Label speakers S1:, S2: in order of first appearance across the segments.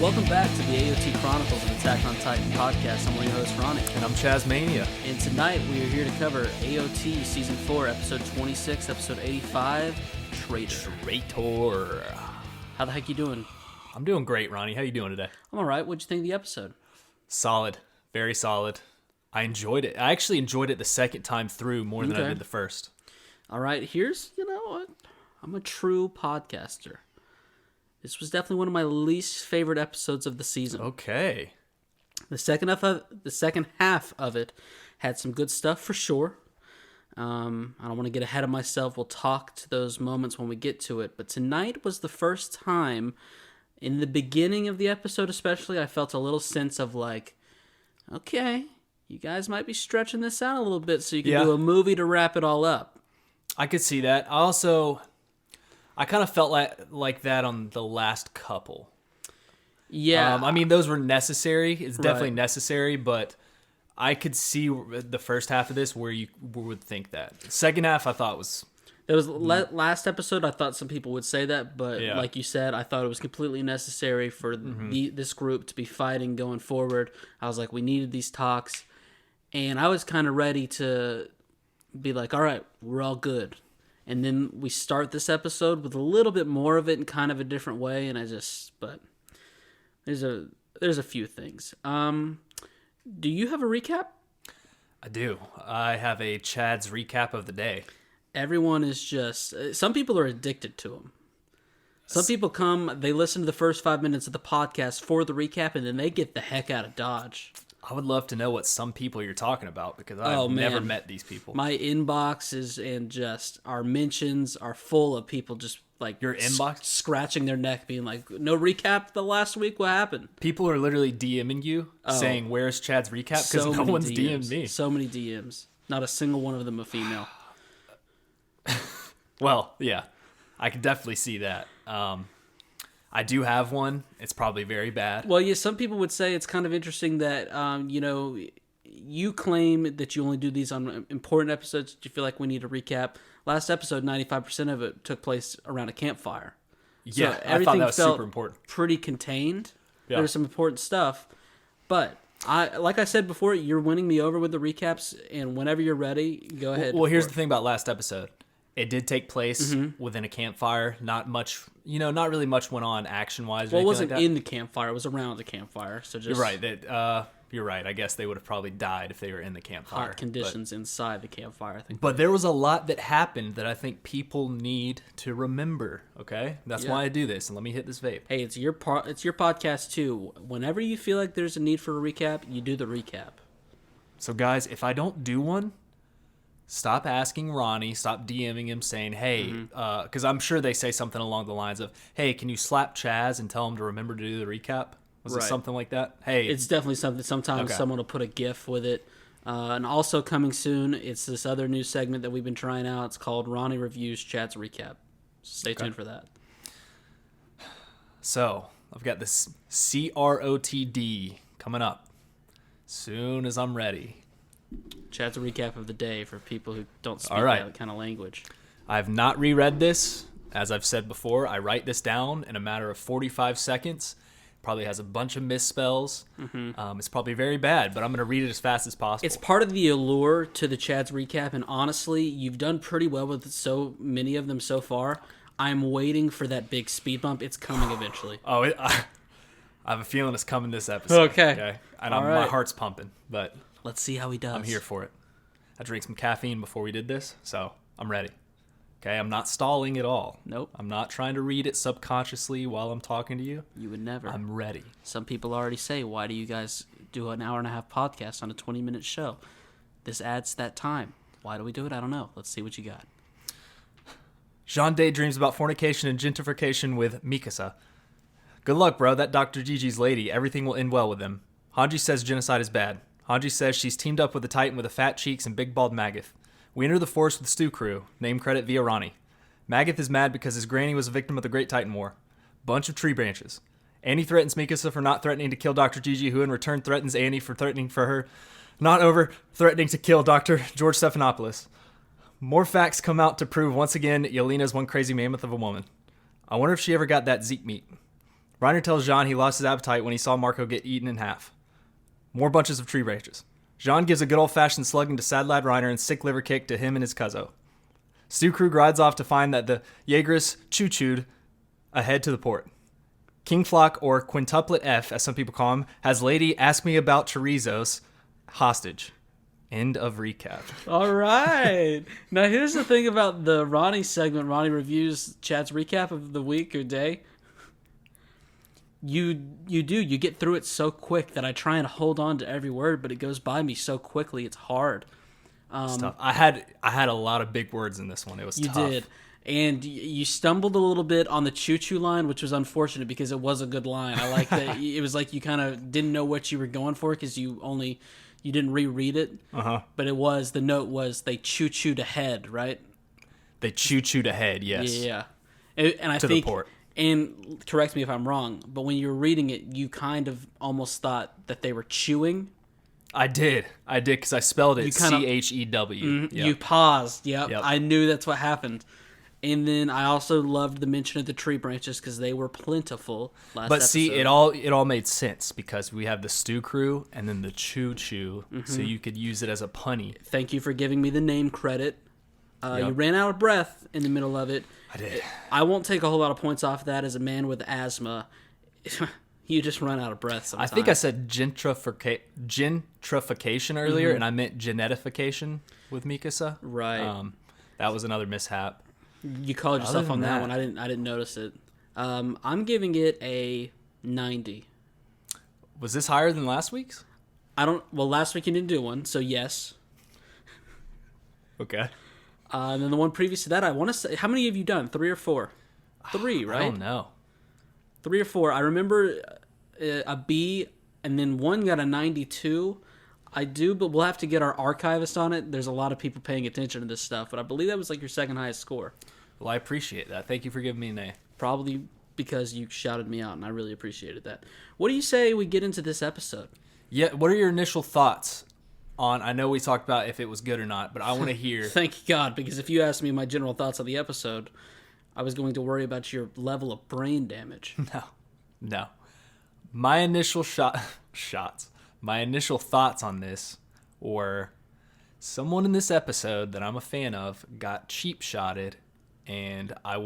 S1: Welcome back to the AoT Chronicles and Attack on Titan podcast. I'm one of your hosts, Ronny.
S2: And I'm Chaz Mania.
S1: And tonight we are here to cover AoT Season 4, Episode 26, Episode 85, Traitor. How the heck you doing?
S2: I'm doing great, Ronny. How you doing today?
S1: I'm alright. What'd you think of the episode?
S2: Solid. Very solid. I enjoyed it. I actually enjoyed it the second time through more than I did the first.
S1: Alright, here's, I'm a true podcaster. This was definitely one of my least favorite episodes of the season.
S2: Okay.
S1: The second half of it had some good stuff for sure. I don't want to get ahead of myself. We'll talk to those moments when we get to it. But tonight was the first time, in the beginning of the episode especially, I felt a little sense of like, okay, you guys might be stretching this out a little bit so you can do a movie to wrap it all up.
S2: I could see that. I kind of felt like that on the last couple.
S1: Yeah.
S2: I mean, those were necessary. It's definitely necessary, but I could see the first half of this where you would think that. The second half, I thought was...
S1: It was last episode, I thought some people would say that, but like you said, I thought it was completely necessary for this group to be fighting going forward. I was like, we needed these talks, and I was kind of ready to be like, all right, we're all good. And then we start this episode with a little bit more of it in kind of a different way, and but there's a few things. Do you have a recap?
S2: I do. I have a Chad's recap of the day.
S1: Everyone is just... Some people are addicted to them. Some people come, they listen to the first 5 minutes of the podcast for the recap, and then they get the heck out of Dodge.
S2: I would love to know what some people you're talking about, because I've never met these people.
S1: My inboxes and just our mentions are full of people just like...
S2: Your inbox?
S1: Scratching their neck, being like, no recap the last week? What happened?
S2: People are literally DMing you, saying, where's Chad's recap? Because no one's DM'd me.
S1: So many DMs. Not a single one of them a female.
S2: Well, yeah, I can definitely see that. I do have one. It's probably very bad.
S1: Well, yeah, some people would say it's kind of interesting that, you claim that you only do these on important episodes. Do you feel like we need a recap? Last episode, 95% of it took place around a campfire.
S2: Yeah,
S1: so
S2: I thought that was super important.
S1: Pretty contained. Yeah. There was some important stuff. But, like I said before, you're winning me over with the recaps, and whenever you're ready, go ahead.
S2: Well, here's the thing about last episode. It did take place within a campfire. Not much, not really much went on action-wise.
S1: Well, it wasn't in the campfire. It was around the campfire. So just...
S2: You're right. You're right. I guess they would have probably died if they were in the campfire.
S1: Hot conditions inside the campfire, I think.
S2: But there was a lot that happened that I think people need to remember, okay? That's why I do this, and let me hit this vape.
S1: Hey, it's your podcast, too. Whenever you feel like there's a need for a recap, you do the recap.
S2: So, guys, if I don't do one... Stop asking Ronnie, stop DMing him saying, hey, because I'm sure they say something along the lines of, hey, can you slap Chaz and tell him to remember to do the recap? Was it something like that? Hey,
S1: it's definitely something. Sometimes someone will put a GIF with it. And also coming soon, it's this other new segment that we've been trying out. It's called Ronnie Reviews Chad's Recap. Stay tuned for that.
S2: So, I've got this CROTD coming up soon as I'm ready.
S1: Chad's a recap of the day for people who don't speak that kind of language.
S2: I've not reread this. As I've said before, I write this down in a matter of 45 seconds. Probably has a bunch of misspells. It's probably very bad, but I'm going to read it as fast as possible.
S1: It's part of the allure to the Chad's recap, and honestly, you've done pretty well with so many of them so far. I'm waiting for that big speed bump. It's coming eventually.
S2: I have a feeling it's coming this episode.
S1: Okay.
S2: And my heart's pumping, but...
S1: Let's see how he does.
S2: I'm here for it. I drank some caffeine before we did this, so I'm ready. Okay, I'm not stalling at all.
S1: Nope.
S2: I'm not trying to read it subconsciously while I'm talking to you.
S1: You would never.
S2: I'm ready.
S1: Some people already say, why do you guys do an hour and a half podcast on a 20-minute show? This adds that time. Why do we do it? I don't know. Let's see what you got.
S2: Jean daydreams about fornication and gentrification with Mikasa. Good luck, bro. That Dr. Gigi's lady. Everything will end well with them. Hanji says genocide is bad. Hanji says she's teamed up with a Titan with the fat cheeks and big bald Magath. We enter the forest with the Stew crew. Name credit via Ronnie. Magath is mad because his granny was a victim of the Great Titan War. Bunch of tree branches. Annie threatens Mikasa for not threatening to kill Dr. Gigi, who in return threatens Annie for threatening for her not over threatening to kill Dr. George Stephanopoulos. More facts come out to prove once again Yelena's one crazy mammoth of a woman. I wonder if she ever got that Zeke meat. Reiner tells Jean he lost his appetite when he saw Marco get eaten in half. More bunches of tree branches. Jean gives a good old-fashioned slugging to sad lad Reiner and sick liver kick to him and his cuzzo. Stu Krug rides off to find that the Jaegers choo-chooed ahead to the port. King Flock, or Quintuplet F, as some people call him, has Lady ask me about chorizos hostage. End of recap.
S1: All right. Now, here's the thing about the Ronny segment. Ronny reviews Chad's recap of the week or day. You get through it so quick that I try and hold on to every word, but it goes by me so quickly. It's hard.
S2: It's tough. I had a lot of big words in this one. It was tough.
S1: You did. And you stumbled a little bit on the choo-choo line, which was unfortunate because it was a good line. I like that. It was like you kind of didn't know what you were going for because you didn't reread it.
S2: Uh-huh.
S1: But the note was they choo-chooed ahead, right?
S2: They choo-chooed ahead, yes.
S1: Yeah. And I
S2: to
S1: think,
S2: the port.
S1: And correct me if I'm wrong, but when you were reading it, you kind of almost thought that they were chewing.
S2: I did because I spelled it C-H-E-W.
S1: Mm-hmm. Yep. You paused. Yep.
S2: Yep.
S1: I knew that's what happened. And then I also loved the mention of the tree branches because they were plentiful last episode.
S2: See, it all made sense because we have the stew crew and then the choo-choo, so you could use it as a punny.
S1: Thank you for giving me the name credit. You ran out of breath in the middle of it.
S2: I did.
S1: I won't take a whole lot of points off that as a man with asthma. You just run out of breath sometimes.
S2: I think I said gentrification earlier, and I meant genetification with Mikasa.
S1: Right.
S2: That was another mishap.
S1: You called yourself on that one. I didn't notice it. I'm giving it a 90.
S2: Was this higher than last week's?
S1: Well, last week you didn't do one, so yes.
S2: Okay.
S1: And then the one previous to that, I want to say, how many have you done? 3 or 4? 3, right?
S2: I don't know.
S1: 3 or 4. I remember a B, and then one got a 92. I do, but we'll have to get our archivist on it. There's a lot of people paying attention to this stuff, but I believe that was like your second highest score.
S2: Well, I appreciate that. Thank you for giving me an A.
S1: Probably because you shouted me out, and I really appreciated that. What do you say we get into this episode?
S2: Yeah, what are your initial thoughts on, I know we talked about if it was good or not, but I want to hear.
S1: Thank God, because if you asked me my general thoughts on the episode, I was going to worry about your level of brain damage.
S2: No. My initial my initial thoughts on this were someone in this episode that I'm a fan of got cheap shotted, and I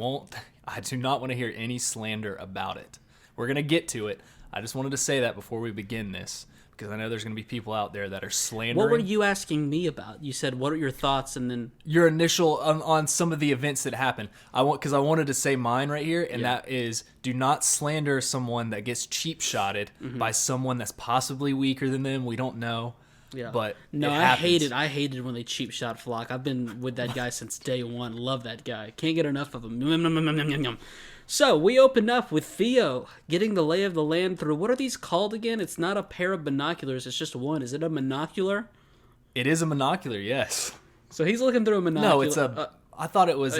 S2: do not want to hear any slander about it. We're going to get to it. I just wanted to say that before we begin this, because I know there's going to be people out there that are slandering.
S1: What were you asking me about? You said, what are your thoughts? And then
S2: your initial on some of the events that happened. Because I wanted to say mine right here, and that is, do not slander someone that gets cheap shotted by someone that's possibly weaker than them. We don't know.
S1: Yeah.
S2: But
S1: no, I hated when they cheap shot Flock. I've been with that guy since day one. Love that guy. Can't get enough of him. So we opened up with Theo getting the lay of the land through, what are these called again? It's not a pair of binoculars. It's just one. Is it a monocular?
S2: It is a monocular, yes.
S1: So he's looking through a monocular.
S2: No, it's I thought it was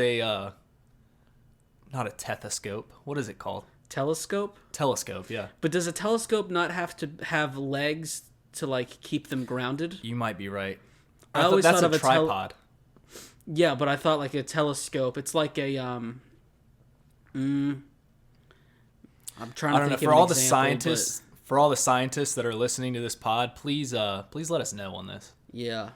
S2: not a stethoscope. What is it called?
S1: Telescope?
S2: Telescope, yeah.
S1: But does a telescope not have to have legs to like keep them grounded?
S2: You might be right.
S1: I always
S2: that's
S1: thought of
S2: a tripod.
S1: Yeah, but I thought like a telescope. It's like a I'm trying to think of
S2: for all the scientists, for all the scientists that are listening to this pod, please let us know on this.
S1: Yeah.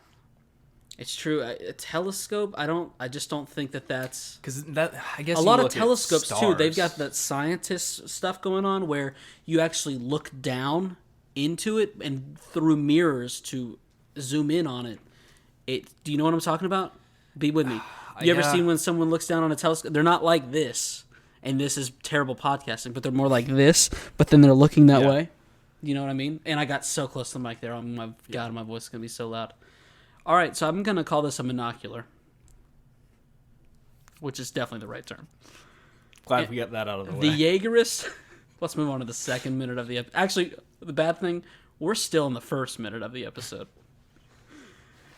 S1: It's true. A telescope, I just don't think that's
S2: because that, I guess
S1: a lot of telescopes too. They've got that scientist stuff going on where you actually look down into it and through mirrors to zoom in on it. Do you know what I'm talking about? Be with me. You ever seen when someone looks down on a telescope? They're not like this, and this is terrible podcasting, but they're more like this, but then they're looking that way. You know what I mean? And I got so close to the mic there. Oh my God, my voice is going to be so loud. All right, so I'm going to call this a monocular, which is definitely the right term.
S2: Glad we got that out of the way.
S1: The Jaegerist, let's move on to the second minute of the episode. Actually, the bad thing, we're still in the first minute of the episode.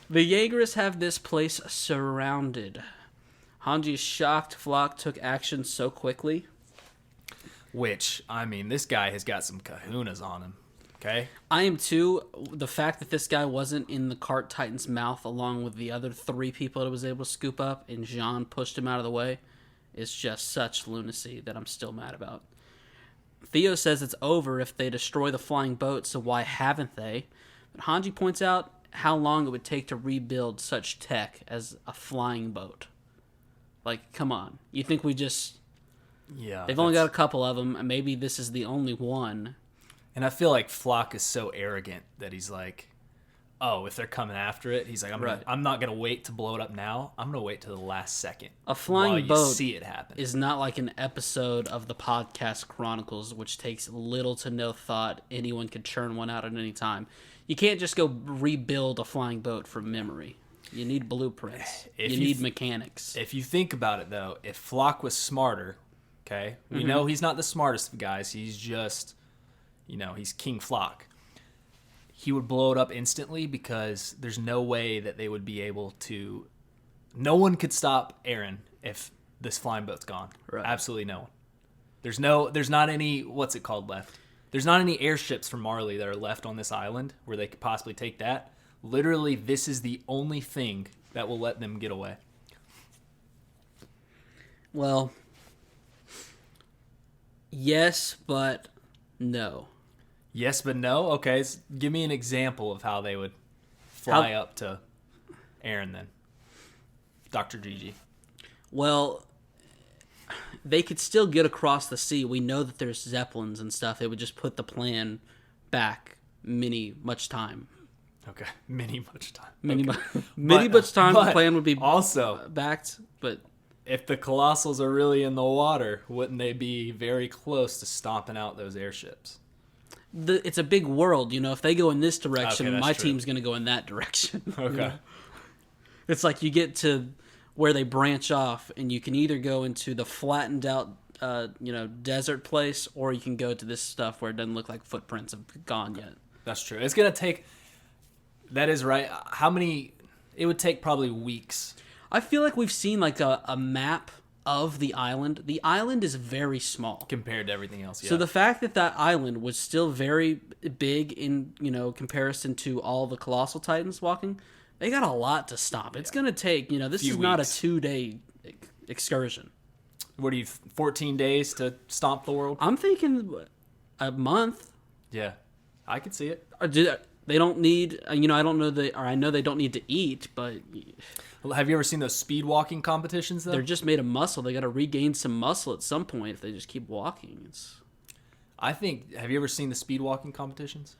S1: The Jaegerists have this place surrounded. Hanji is shocked Flock took action so quickly.
S2: Which, I mean, this guy has got some kahunas on him. Okay.
S1: I am too. The fact that this guy wasn't in the cart titan's mouth along with the other 3 people that was able to scoop up and Jean pushed him out of the way is just such lunacy that I'm still mad about. Theo says it's over if they destroy the flying boat, so why haven't they? But Hanji points out how long it would take to rebuild such tech as a flying boat. Like, come on. You think we just...
S2: Yeah.
S1: They've only got a couple of them, and maybe this is the only one.
S2: And I feel like Flock is so arrogant that he's like, oh, if they're coming after it, he's like, I'm not going to wait to blow it up now. I'm going to wait till the last second.
S1: A flying boat
S2: see it happen.
S1: Is not like an episode of the podcast Chronicles, which takes little to no thought. Anyone could churn one out at any time. You can't just go rebuild a flying boat from memory. You need blueprints. You need mechanics.
S2: If you think about it, though, if Flock was smarter, okay, we know he's not the smartest of guys. He's just, he's King Flock. He would blow it up instantly because there's no way that they would be able to... No one could stop Aaron if this flying boat's gone.
S1: Right.
S2: Absolutely no one. There's not any... What's it called left? There's not any airships from Marley that are left on this island where they could possibly take that. Literally, this is the only thing that will let them get away.
S1: Well, yes, but no.
S2: Yes, but no? Okay, give me an example of how they would fly up to Aaron then. Dr. Gigi.
S1: Well, they could still get across the sea. We know that there's zeppelins and stuff. It would just put the plan back much time.
S2: Okay, much time.
S1: Much time the plan would be
S2: also
S1: backed, but...
S2: If the Colossals are really in the water, wouldn't they be very close to stomping out those airships?
S1: It's a big world, if they go in this direction, my
S2: true.
S1: Team's going to go in that direction.
S2: Okay.
S1: It's like you get to where they branch off, and you can either go into the flattened out, desert place, or you can go to this stuff where it doesn't look like footprints have gone yet.
S2: That's true. It's going to take... That is right. How many... It would take probably weeks.
S1: I feel like we've seen like a map of the island. The island is very small
S2: compared to everything else. Yeah.
S1: So the fact that island was still very big in comparison to all the colossal titans walking, they got a lot to stop. It's gonna take this is not a 2-day excursion.
S2: What are you 14 days to stomp the world?
S1: I'm thinking a month.
S2: Yeah, I could see it.
S1: They don't need, I don't know I know they don't need to eat, but...
S2: Have you ever seen those speed walking competitions, though?
S1: They're just made of muscle. They got to regain some muscle at some point if they just keep walking.
S2: Have you ever seen the speed walking competitions?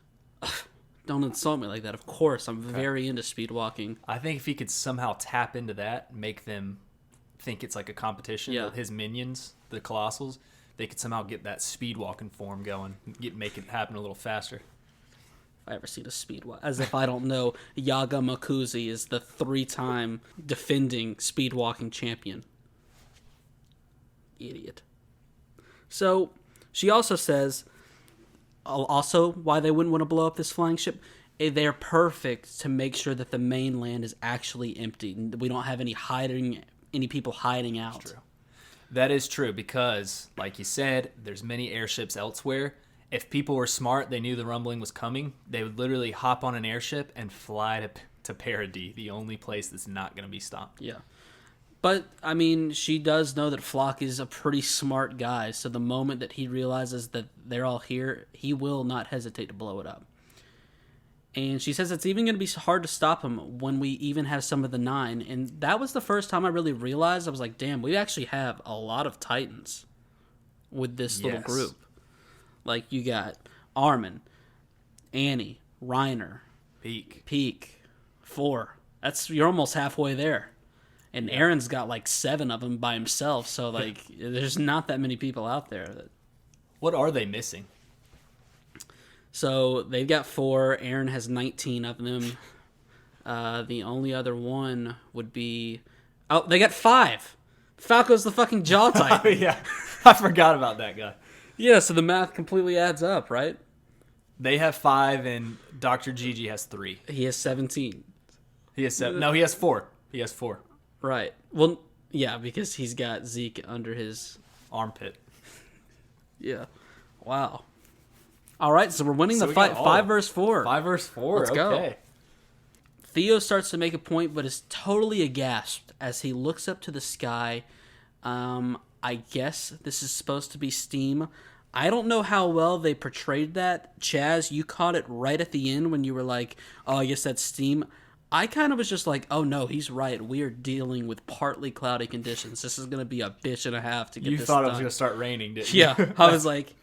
S1: Don't insult me like that. Of course, I'm very into speed walking.
S2: I think if he could somehow tap into that, make them think it's like a competition with his minions, the Colossals, they could somehow get that speed walking form going, make it happen a little faster.
S1: I ever seen a speed walk. As if I don't know, Yaga Makuzi is the 3-time defending speed walking champion. Idiot. So, she also says, also why they wouldn't want to blow up this flying ship, they're perfect to make sure that the mainland is actually empty. We don't have any people hiding out.
S2: That's true. That is true because, like you said, there's many airships elsewhere. If people were smart, they knew the rumbling was coming, they would literally hop on an airship and fly to Paradis, the only place that's not going to be stopped.
S1: Yeah. But, she does know that Flock is a pretty smart guy, so the moment that he realizes that they're all here, he will not hesitate to blow it up. And she says it's even going to be hard to stop him when we even have some of the 9. And that was the first time I really realized, I was like, damn, we actually have a lot of Titans with this little group. Like, you got Armin, Annie, Reiner, Peak, 4. You're almost halfway there. And Aaron's got like 7 of them by himself, so like there's not that many people out there.
S2: What are they missing?
S1: So they've got 4. Aaron has 19 of them. The only other one would be... Oh, they got 5. Falco's the fucking jaw type.
S2: Oh, yeah. I forgot about that guy.
S1: Yeah, so the math completely adds up, right?
S2: They have 5, and Dr. Gigi has 3.
S1: He has 17.
S2: He has 7. No, he has 4. He has 4.
S1: Right. Well, yeah, because he's got Zeke under his...
S2: armpit.
S1: Yeah. Wow. All right, so we're winning the fight. 5 versus 4.
S2: 5 versus 4.
S1: Let's
S2: go.
S1: Theo starts to make a point, but is totally aghast as he looks up to the sky. I guess this is supposed to be steam. I don't know how well they portrayed that. Chaz, you caught it right at the end when you were like, oh, I guess that's steam. I kind of was just like, oh no, he's right. We are dealing with partly cloudy conditions. This is going to be a bitch and a half to get this done.
S2: You thought it was going to start raining, didn't you?
S1: Yeah. I was like,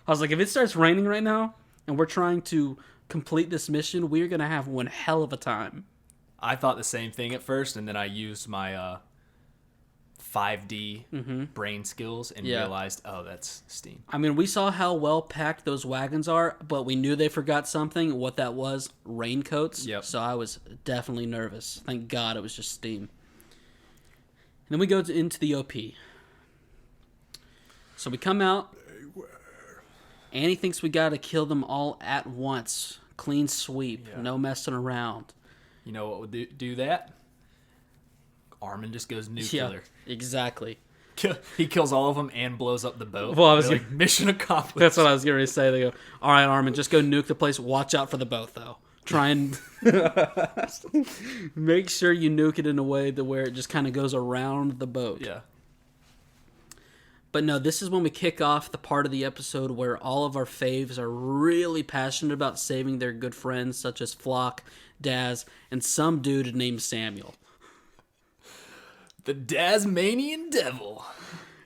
S1: if it starts raining right now and we're trying to complete this mission, we're going to have one hell of a time.
S2: I thought the same thing at first, and then I used my 5D brain skills and realized, oh, that's steam.
S1: I mean, we saw how well packed those wagons are, but we knew they forgot something. What that was, raincoats.
S2: Yep.
S1: So I was definitely nervous. Thank God it was just steam. And then we go into the OP. So we come out. Annie thinks we got to kill them all at once. Clean sweep. Yeah. No messing around.
S2: You know what would do that? Armin just goes nuclear.
S1: Yeah, exactly.
S2: He kills all of them and blows up the boat.
S1: Well, I was
S2: like, mission accomplished.
S1: That's what I was going to say. They go, all right, Armin, just go nuke the place. Watch out for the boat, though. Try and make sure you nuke it in a way to where it just kind of goes around the boat.
S2: Yeah.
S1: But no, this is when we kick off the part of the episode where all of our faves are really passionate about saving their good friends, such as Flock, Daz, and some dude named Samuel.
S2: The Tasmanian Devil.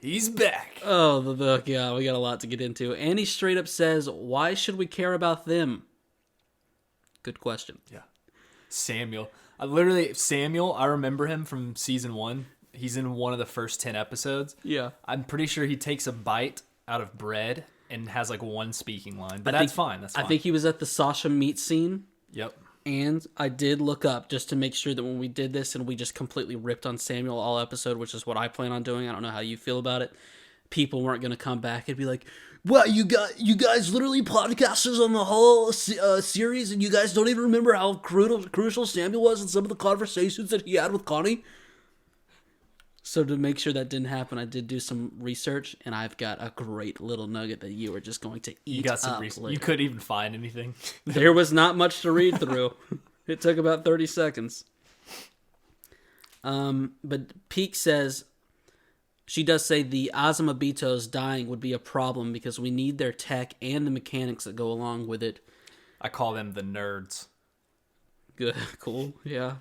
S2: He's back.
S1: Oh, yeah, we got a lot to get into. And he straight up says, why should we care about them? Good question.
S2: Yeah. Samuel. I remember him from season 1. He's in one of the first 10 episodes.
S1: Yeah.
S2: I'm pretty sure he takes a bite out of bread and has like one speaking line. But that's fine.
S1: I think he was at the Sasha meet scene.
S2: Yep.
S1: And I did look up just to make sure that when we did this and we just completely ripped on Samuel all episode, which is what I plan on doing. I don't know how you feel about it. People weren't going to come back and be like, "What, you guys literally podcasters on the whole series and you guys don't even remember how crucial Samuel was in some of the conversations that he had with Connie?" So to make sure that didn't happen, I did do some research, and I've got a great little nugget that you are just going to eat. You got some research.
S2: You couldn't even find anything.
S1: There was not much to read through. It took about 30 seconds. But Peak says, she does say the Azumabitos dying would be a problem because we need their tech and the mechanics that go along with it.
S2: I call them the nerds.
S1: Good, cool, yeah.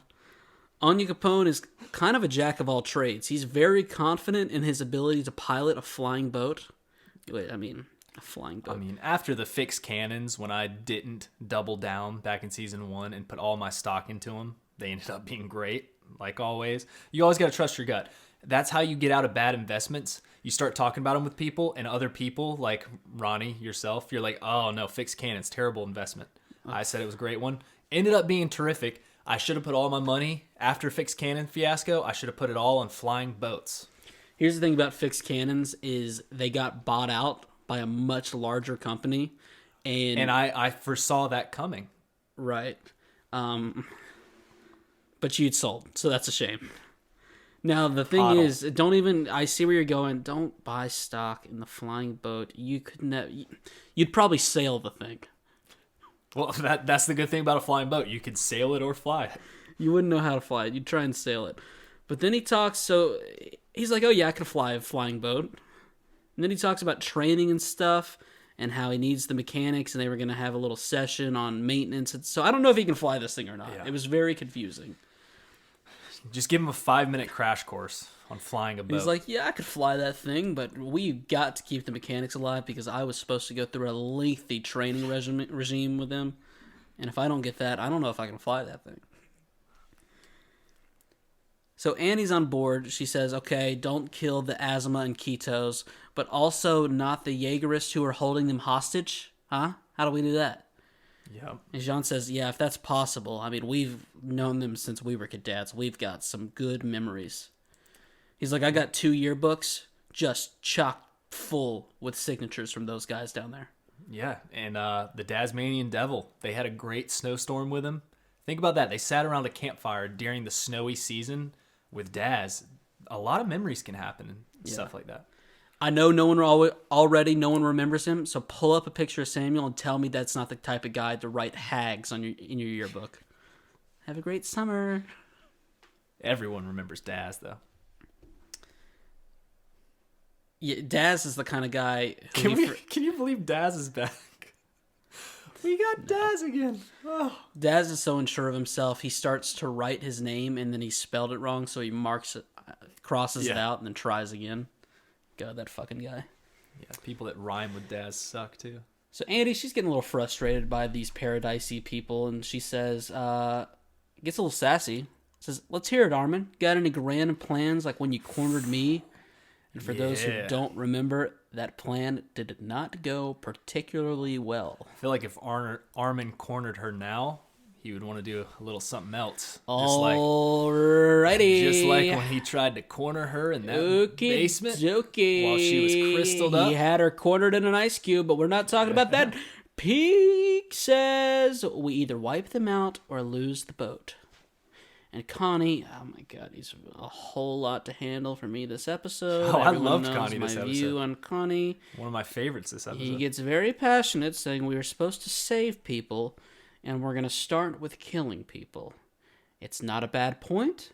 S1: Anya Capone is kind of a jack of all trades. He's very confident in his ability to pilot a flying boat. A flying boat.
S2: After the fixed cannons, when I didn't double down back in season 1 and put all my stock into them, they ended up being great, like always. You always got to trust your gut. That's how you get out of bad investments. You start talking about them with people, and other people, like Ronnie, yourself, you're like, oh no, fixed cannons, terrible investment. I said it was a great one. Ended up being terrific. I should have put all my money after fixed cannon fiasco. I should have put it all on flying boats.
S1: Here's the thing about fixed cannons is they got bought out by a much larger company. And
S2: I foresaw that coming.
S1: Right. But you'd sold, so that's a shame. Now, the thing is, I see where you're going. Don't buy stock in the flying boat. You'd probably sail the thing.
S2: Well, that's the good thing about a flying boat. You could sail it or fly it.
S1: You wouldn't know how to fly it. You'd try and sail it. But then he talks, so he's like, oh yeah, I could fly a flying boat. And then he talks about training and stuff and how he needs the mechanics and they were going to have a little session on maintenance. So I don't know if he can fly this thing or not. Yeah. It was very confusing.
S2: Just give him a 5-minute crash course on flying a boat.
S1: He's like, yeah, I could fly that thing, but we got to keep the mechanics alive because I was supposed to go through a lengthy training regime with them. And if I don't get that, I don't know if I can fly that thing. So Annie's on board. She says, okay, don't kill the Azuma and Ketos, but also not the Jaegerists who are holding them hostage. Huh? How do we do that?
S2: Yeah.
S1: And Jean says, yeah, if that's possible. We've known them since we were cadets. We've got some good memories. He's like, I got 2 yearbooks just chock full with signatures from those guys down there.
S2: Yeah, and the Tasmanian Devil, they had a great snowstorm with him. Think about that. They sat around a campfire during the snowy season with Daz. A lot of memories can happen and stuff like that.
S1: I know no one remembers him, so pull up a picture of Samuel and tell me that's not the type of guy to write hags in your yearbook. Have a great summer.
S2: Everyone remembers Daz, though.
S1: Yeah, Daz is the kind of guy.
S2: Can you believe Daz is back? We got Daz again. Oh.
S1: Daz is so unsure of himself, he starts to write his name and then he spelled it wrong, so he marks it, crosses it out, and then tries again. God, that fucking guy.
S2: Yeah, people that rhyme with Daz suck too.
S1: So Andy, she's getting a little frustrated by these paradisey people, and she says, gets a little sassy. Says, "Let's hear it, Armin. Got any grand plans like when you cornered me?" And for those who don't remember, that plan did not go particularly well.
S2: I feel like if Armin cornered her now, he would want to do a little something else.
S1: Alrighty.
S2: Just like when he tried to corner her in that basement while she was crystalled up.
S1: He had her cornered in an ice cube, but we're not talking about that. Peak says, we either wipe them out or lose the boat. And Connie, oh my God, he's a whole lot to handle for me this episode.
S2: Oh, I loved Connie this episode.
S1: My view on Connie.
S2: One of my favorites this episode.
S1: He gets very passionate, saying we were supposed to save people, and we're going to start with killing people. It's not a bad point.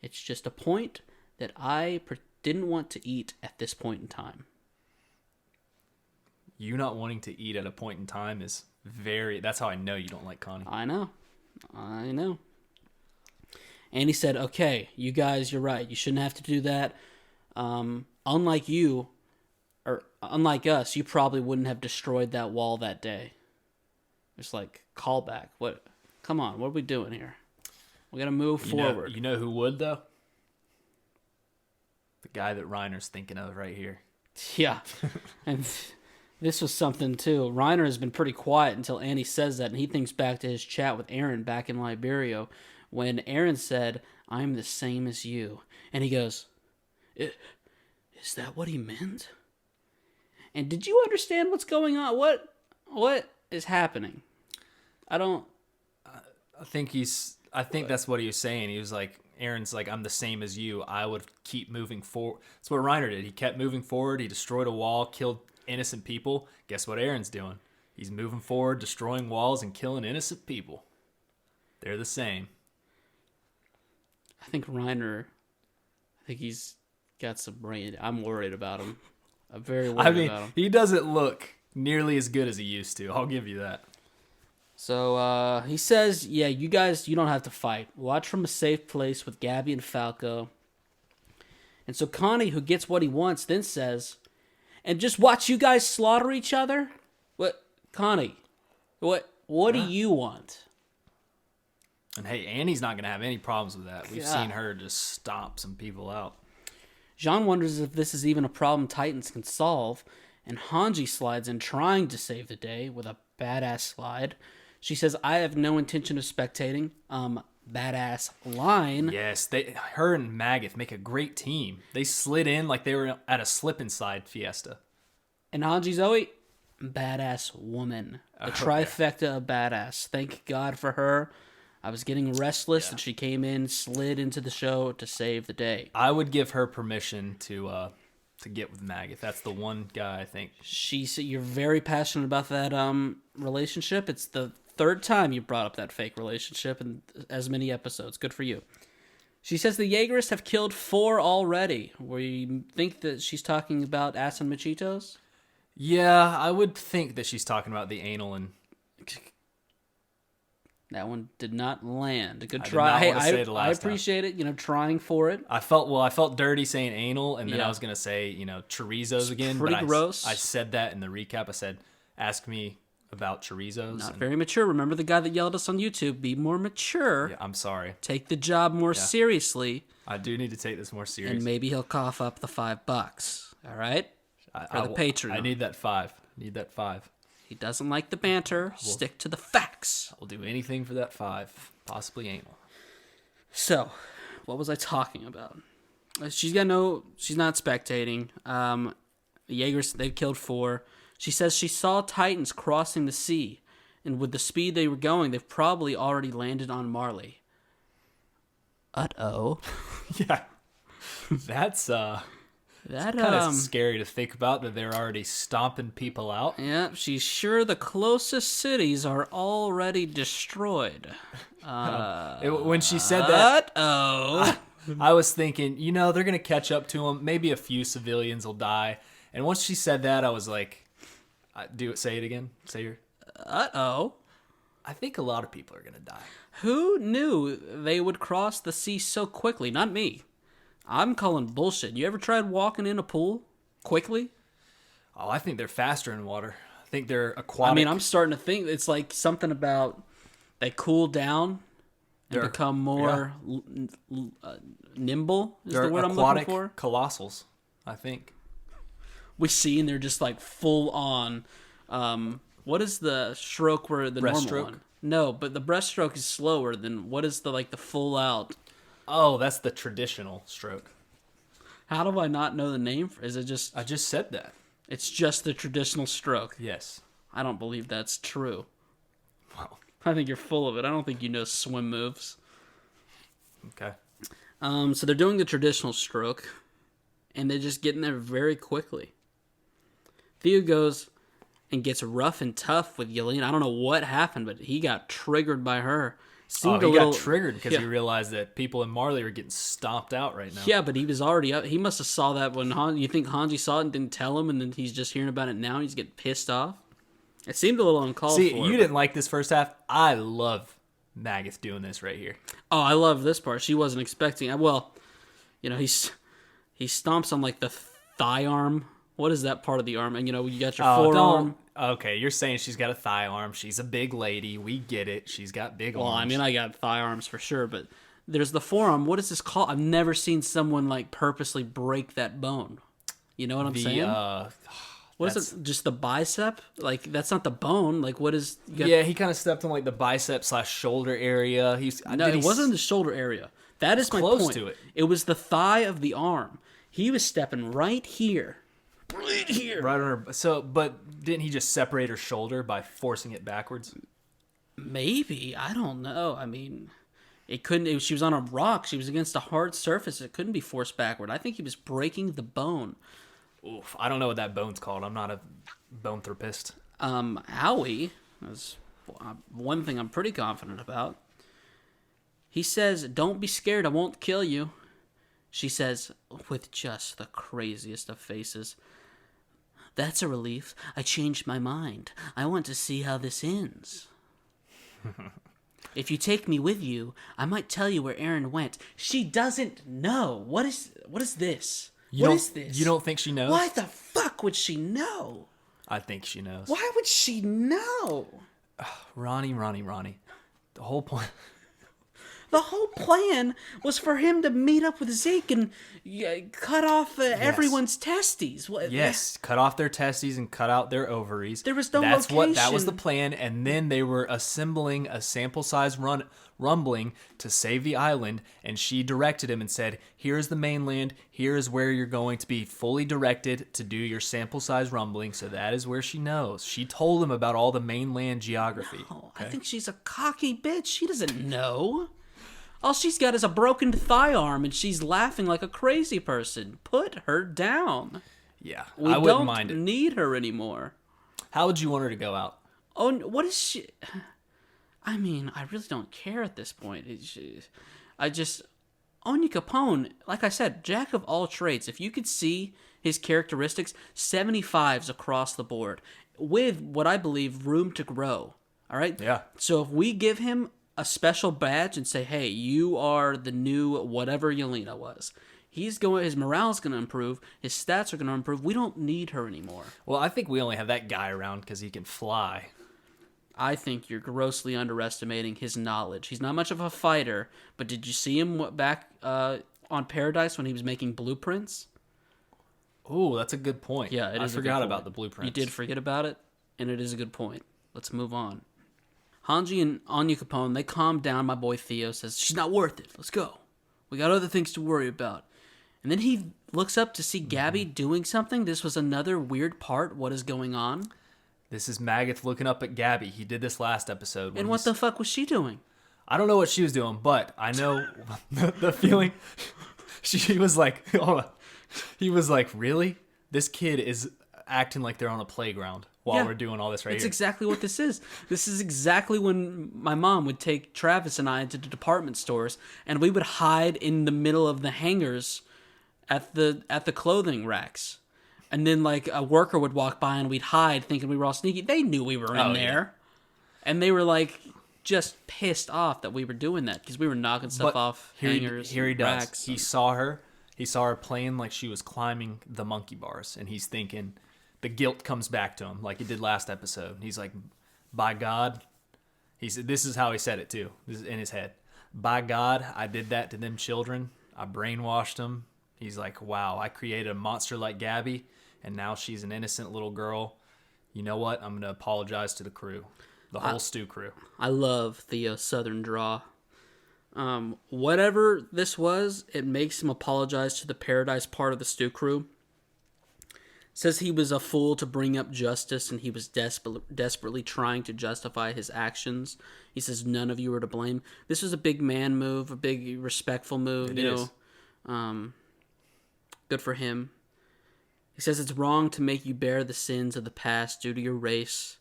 S1: It's just a point that I didn't want to eat at this point in time.
S2: You not wanting to eat at a point in time is that's how I know you don't like Connie.
S1: I know. And he said, okay, you guys, you're right. You shouldn't have to do that. Unlike us, you probably wouldn't have destroyed that wall that day. It's like, callback. What? Come on, what are we doing here? We got to move forward.
S2: You know who would, though? The guy that Reiner's thinking of right here.
S1: Yeah. And this was something, too. Reiner has been pretty quiet until Annie says that, and he thinks back to his chat with Aaron back in Liberia, when Aaron said, "I'm the same as you." And he goes, "Is that what he meant?" And did you understand what's going on? What is happening? I think
S2: that's what he was saying. He was like, Aaron's like, "I'm the same as you. I would keep moving forward." That's what Reiner did. He kept moving forward. He destroyed a wall, killed innocent people. Guess what Aaron's doing? He's moving forward, destroying walls and killing innocent people. They're the same.
S1: I think he's got some brain. I'm worried about him. I'm very worried about him.
S2: He doesn't look nearly as good as he used to. I'll give you that.
S1: So he says, yeah, you guys, you don't have to fight. Watch from a safe place with Gabby and Falco. And so Connie, who gets what he wants, then says, and just watch you guys slaughter each other? What, Connie, what do you want?
S2: And hey, Annie's not going to have any problems with that. We've seen her just stomp some people out.
S1: Jean wonders if this is even a problem Titans can solve, and Hanji slides in trying to save the day with a badass slide. She says, I have no intention of spectating. Badass line.
S2: Yes, her and Magath make a great team. They slid in like they were at a slip and slide fiesta.
S1: And Hanji Zoe, badass woman. The trifecta of badass. Thank God for her. I was getting restless, and she came in, slid into the show to save the day.
S2: I would give her permission to get with Magath. That's the one guy I think.
S1: She said you're very passionate about that relationship. It's the third time you brought up that fake relationship in as many episodes. Good for you. She says the Jaegerists have killed 4 already. We think that she's talking about ass and machitos?
S2: Yeah, I would think that she's talking about the anal and...
S1: That one did not land. A good try. Hey, I appreciate it, trying for it.
S2: I felt dirty saying anal, and then I was going to say, chorizos again.
S1: Pretty gross.
S2: I said that in the recap. I said, ask me about chorizos.
S1: Not very mature. Remember the guy that yelled at us on YouTube? Be more mature.
S2: Yeah, I'm sorry.
S1: Take the job more seriously.
S2: I do need to take this more seriously.
S1: And maybe he'll cough up the $5. All right? For the Patreon.
S2: I need that 5.
S1: He doesn't like the banter. Stick to the facts.
S2: I'll do anything for that 5. Possibly anal.
S1: So, what was I talking about? She's not spectating. The Jaegers, they've killed 4. She says she saw Titans crossing the sea, and with the speed they were going, they've probably already landed on Marley. Uh-oh.
S2: Yeah. That's kind of scary to think about, that they're already stomping people out.
S1: Yeah, she's sure the closest cities are already destroyed.
S2: When she said that, I was thinking, they're going to catch up to them. Maybe a few civilians will die. And once she said that, I was like, say it again.
S1: Uh-oh.
S2: I think a lot of people are going to die.
S1: Who knew they would cross the sea so quickly? Not me. I'm calling bullshit. You ever tried walking in a pool quickly?
S2: Oh, I think they're faster in water. I think they're aquatic.
S1: I mean, I'm starting to think it's like something about they cool down and become more nimble is the word I'm looking for.
S2: Colossals, I think.
S1: We see, and they're just like full on. What is the stroke where the normal one? No, but the breaststroke is slower than what is the full out?
S2: Oh, that's the traditional stroke.
S1: How do I not know the name? Is it just?
S2: I just said that.
S1: It's just the traditional stroke.
S2: Yes.
S1: I don't believe that's true.
S2: Wow.
S1: I think you're full of it. I don't think you know swim moves.
S2: Okay.
S1: So they're doing the traditional stroke, and they're just getting there very quickly. Theo goes and gets rough and tough with Yelena. I don't know what happened, but he got triggered by her.
S2: Got triggered because he realized that people in Marley are getting stomped out right now.
S1: Yeah, but he was already up. He must have saw that when you think Hanji saw it and didn't tell him, and then he's just hearing about it now and he's getting pissed off. It seemed a little uncalled for.
S2: See, you didn't like this first half. I love Magath doing this right here.
S1: Oh, I love this part. She wasn't expecting. Well, he stomps on like the thigh arm. What is that part of the arm? And you got your forearm.
S2: Okay, you're saying she's got a thigh arm. She's a big lady. We get it. She's got big arms.
S1: Well, I mean, I got thigh arms for sure, but there's the forearm. What is this called? I've never seen someone purposely break that bone. You know what I'm saying? What is it? Just the bicep? That's not the bone. What is?
S2: Yeah, he kind of stepped on the bicep / shoulder area.
S1: It wasn't the shoulder area. That is my point. Close to it. It was the thigh of the arm. He was stepping right here. Right here.
S2: Right on her. So, but didn't he just separate her shoulder by forcing it backwards?
S1: Maybe. I don't know. I mean, it couldn't. She was on a rock. She was against a hard surface. It couldn't be forced backward. I think he was breaking the bone.
S2: Oof. I don't know what that bone's called. I'm not a bone therapist.
S1: Howie, that's one thing I'm pretty confident about. He says, "Don't be scared. I won't kill you." She says, with just the craziest of faces, "That's a relief. I changed my mind. I want to see how this ends. If you take me with you, I might tell you where Aaron went." She doesn't know. What is this? What is this?
S2: You don't think she knows?
S1: Why the fuck would she know?
S2: I think she knows.
S1: Why would she know?
S2: Ronny. The whole point...
S1: The whole plan was for him to meet up with Zeke and cut off everyone's testes.
S2: Yes, cut off their testes and cut out their ovaries.
S1: There was no location.
S2: That was the plan, and then they were assembling a sample size rumbling to save the island, and she directed him and said, "Here's the mainland, here is where you're going to be fully directed to do your sample size rumbling." So that is where she knows. She told him about all the mainland geography.
S1: No, okay? I think she's a cocky bitch. She doesn't know. All she's got is a broken thigh arm, and she's laughing like a crazy person. Put her down.
S2: Yeah, I wouldn't mind it.
S1: We don't need her anymore.
S2: How would you want her to go out?
S1: Oh, what is she? I mean, I really don't care at this point. Ony Capone, like I said, jack of all trades. If you could see his characteristics, 75s across the board, with what I believe room to grow. All right?
S2: Yeah.
S1: So if we give him a special badge and say, "Hey, you are the new whatever Yelena was," his morale's going to improve, his stats are going to improve. We don't need her anymore.
S2: Well, I think we only have that guy around because he can fly.
S1: I think you're grossly underestimating his knowledge. He's not much of a fighter, but did you see him back on Paradise when he was making blueprints?
S2: Oh, that's a good point.
S1: Yeah,
S2: I forgot about the blueprints.
S1: You did forget about it, and it is a good point. Let's move on. Hanji and Ony Capone, they calm down. My boy Theo says, "She's not worth it. Let's go. We got other things to worry about." And then he looks up to see Gabby doing something. This was another weird part. What is going on?
S2: This is Magath looking up at Gabby. He did this last episode.
S1: And what the fuck was she doing?
S2: I don't know what she was doing, but I know the feeling. She was like, hold on. He was like, "Really? This kid is acting like they're on a playground while we're doing all this right here."
S1: That's exactly what this is. This is exactly when my mom would take Travis and I into the department stores, and we would hide in the middle of the hangers at the clothing racks. And then, like, a worker would walk by and we'd hide thinking we were all sneaky. They knew we were in there. Yeah. And they were, like, just pissed off that we were doing that because we were knocking stuff off hangers.
S2: Here he does. He saw her. He saw her playing like she was climbing the monkey bars. And he's thinking, the guilt comes back to him like it did last episode. He's like, by God. He said, this is how he said it, too. This is in his head. By God, I did that to them children. I brainwashed them. He's like, wow, I created a monster like Gabby, and now she's an innocent little girl. You know what? I'm going to apologize to the crew, the whole stew crew.
S1: I love the Southern draw. Whatever this was, it makes him apologize to the Paradise part of the stew crew. Says he was a fool to bring up justice, and he was desperately trying to justify his actions. He says none of you are to blame. This was a big man move, a big respectful move. It is. Good for him. He says it's wrong to make you bear the sins of the past due to your race.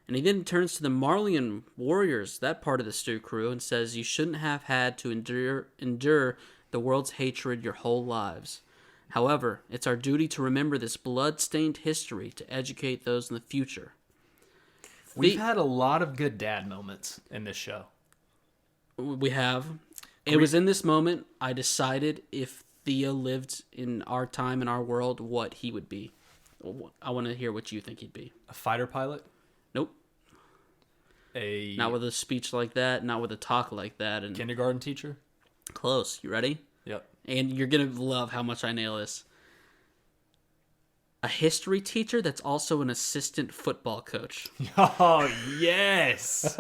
S1: And he then turns to the Marleyan warriors, that part of the stew crew, and says you shouldn't have had to endure the world's hatred your whole lives. However, it's our duty to remember this blood-stained history to educate those in the future.
S2: We've had a lot of good dad moments in this show.
S1: We have. It was in this moment I decided if Thea lived in our time, in our world, what he would be. I want to hear what you think he'd be.
S2: A fighter pilot?
S1: Nope. Not with a speech like that, not with a talk like that. And
S2: kindergarten teacher?
S1: Close. You ready?
S2: Yep.
S1: And you're going to love how much I nail this. A history teacher that's also an assistant football coach.
S2: Oh, yes.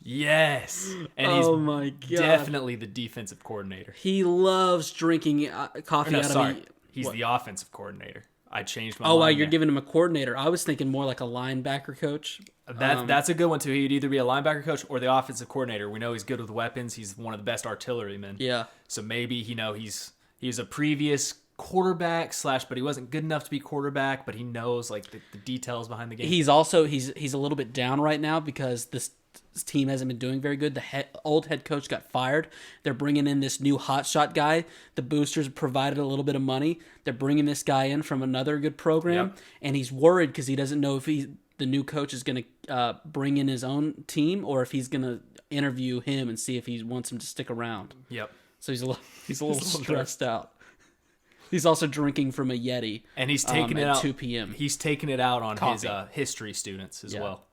S2: Yes. And he's
S1: my God.
S2: Definitely the defensive coordinator.
S1: He loves drinking coffee out of
S2: He's the offensive coordinator. I changed my
S1: mind. Oh, wow, you're
S2: there.
S1: giving him a coordinator. I was thinking more like a linebacker coach.
S2: That's a good one, too. He'd either be a linebacker coach or the offensive coordinator. We know he's good with weapons. He's one of the best artillerymen.
S1: Yeah.
S2: So maybe, he's a previous quarterback but he wasn't good enough to be quarterback, but he knows like the details behind the game.
S1: He's also he's a little bit down right now because this team hasn't been doing very good. The old head coach got fired. They're bringing in this new hotshot guy. The boosters provided a little bit of money. They're bringing this guy in from another good program, and he's worried because he doesn't know if the new coach is going to bring in his own team or if he's going to interview him and see if he wants him to stick around.
S2: Yep.
S1: So he's a little stressed out. He's also drinking from a Yeti,
S2: and he's taking it out
S1: at 2 p.m.
S2: He's taking it out on his history students as well.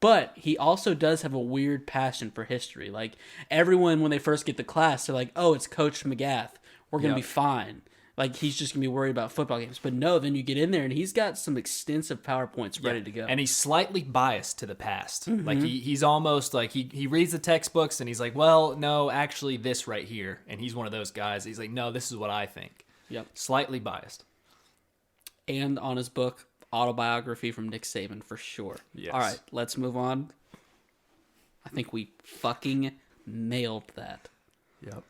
S1: But he also does have a weird passion for history. Like everyone, when they first get to class, they're like, "Oh, it's Coach Magath. We're gonna be fine." Like he's just gonna be worried about football games. But no, then you get in there and he's got some extensive PowerPoints ready to go.
S2: And he's slightly biased to the past. Mm-hmm. Like he's almost like he reads the textbooks and he's like, "Well, no, actually, this right here." And he's one of those guys. He's like, "No, this is what I think."
S1: Yep.
S2: Slightly biased.
S1: And on his book, autobiography from Nick Saban for sure.
S2: Yes.
S1: All right, let's move on. I think we fucking nailed that.
S2: Yep.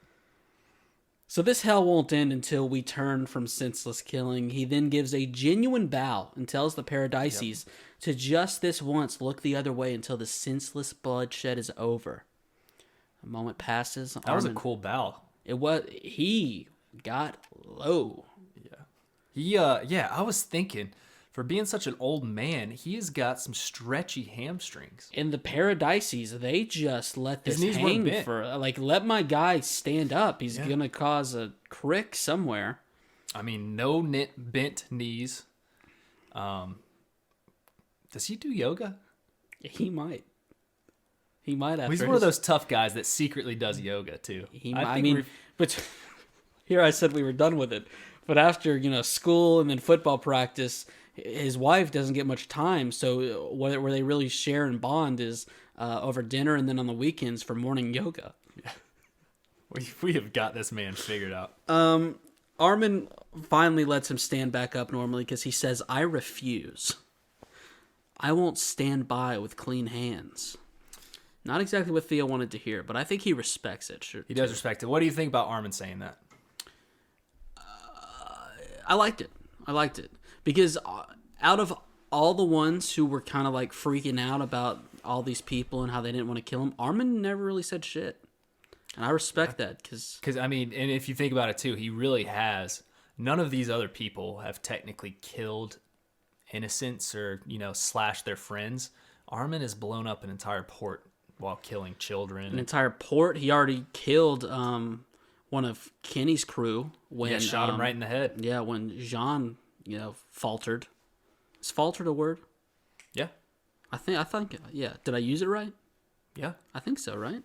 S1: So this hell won't end until we turn from senseless killing. He then gives a genuine bow and tells the Paradises to just this once look the other way until the senseless bloodshed is over. A moment passes.
S2: That was a cool bow.
S1: It was. He got low.
S2: I was thinking, for being such an old man, he has got some stretchy hamstrings.
S1: In the Paradises, they just let this hang for, like, let my guy stand up. He's going to cause a crick somewhere.
S2: I mean, no bent knees. Does he do yoga?
S1: He might. He might after
S2: He's one of those tough guys that secretly does yoga, too.
S1: But here I said we were done with it. But after, school and then football practice, his wife doesn't get much time. So where they really share and bond is over dinner and then on the weekends for morning yoga.
S2: Yeah. We have got this man figured out.
S1: Armin finally lets him stand back up normally because he says, "I refuse. I won't stand by with clean hands." Not exactly what Theo wanted to hear, but I think he respects it. Sure,
S2: he does respect it. What do you think about Armin saying that?
S1: I liked it because out of all the ones who were kind of like freaking out about all these people and how they didn't want to kill him, Armin never really said shit, and I respect that because
S2: I mean, and if you think about it too, he really has none of these other people have technically killed innocents or, slashed their friends. Armin has blown up an entire port while killing children.
S1: An entire port? He already killed one of Kenny's crew when
S2: shot him right in the head.
S1: Yeah, when Jean, faltered. Is faltered a word?
S2: Yeah.
S1: I think yeah. Did I use it right?
S2: Yeah.
S1: I think so, right?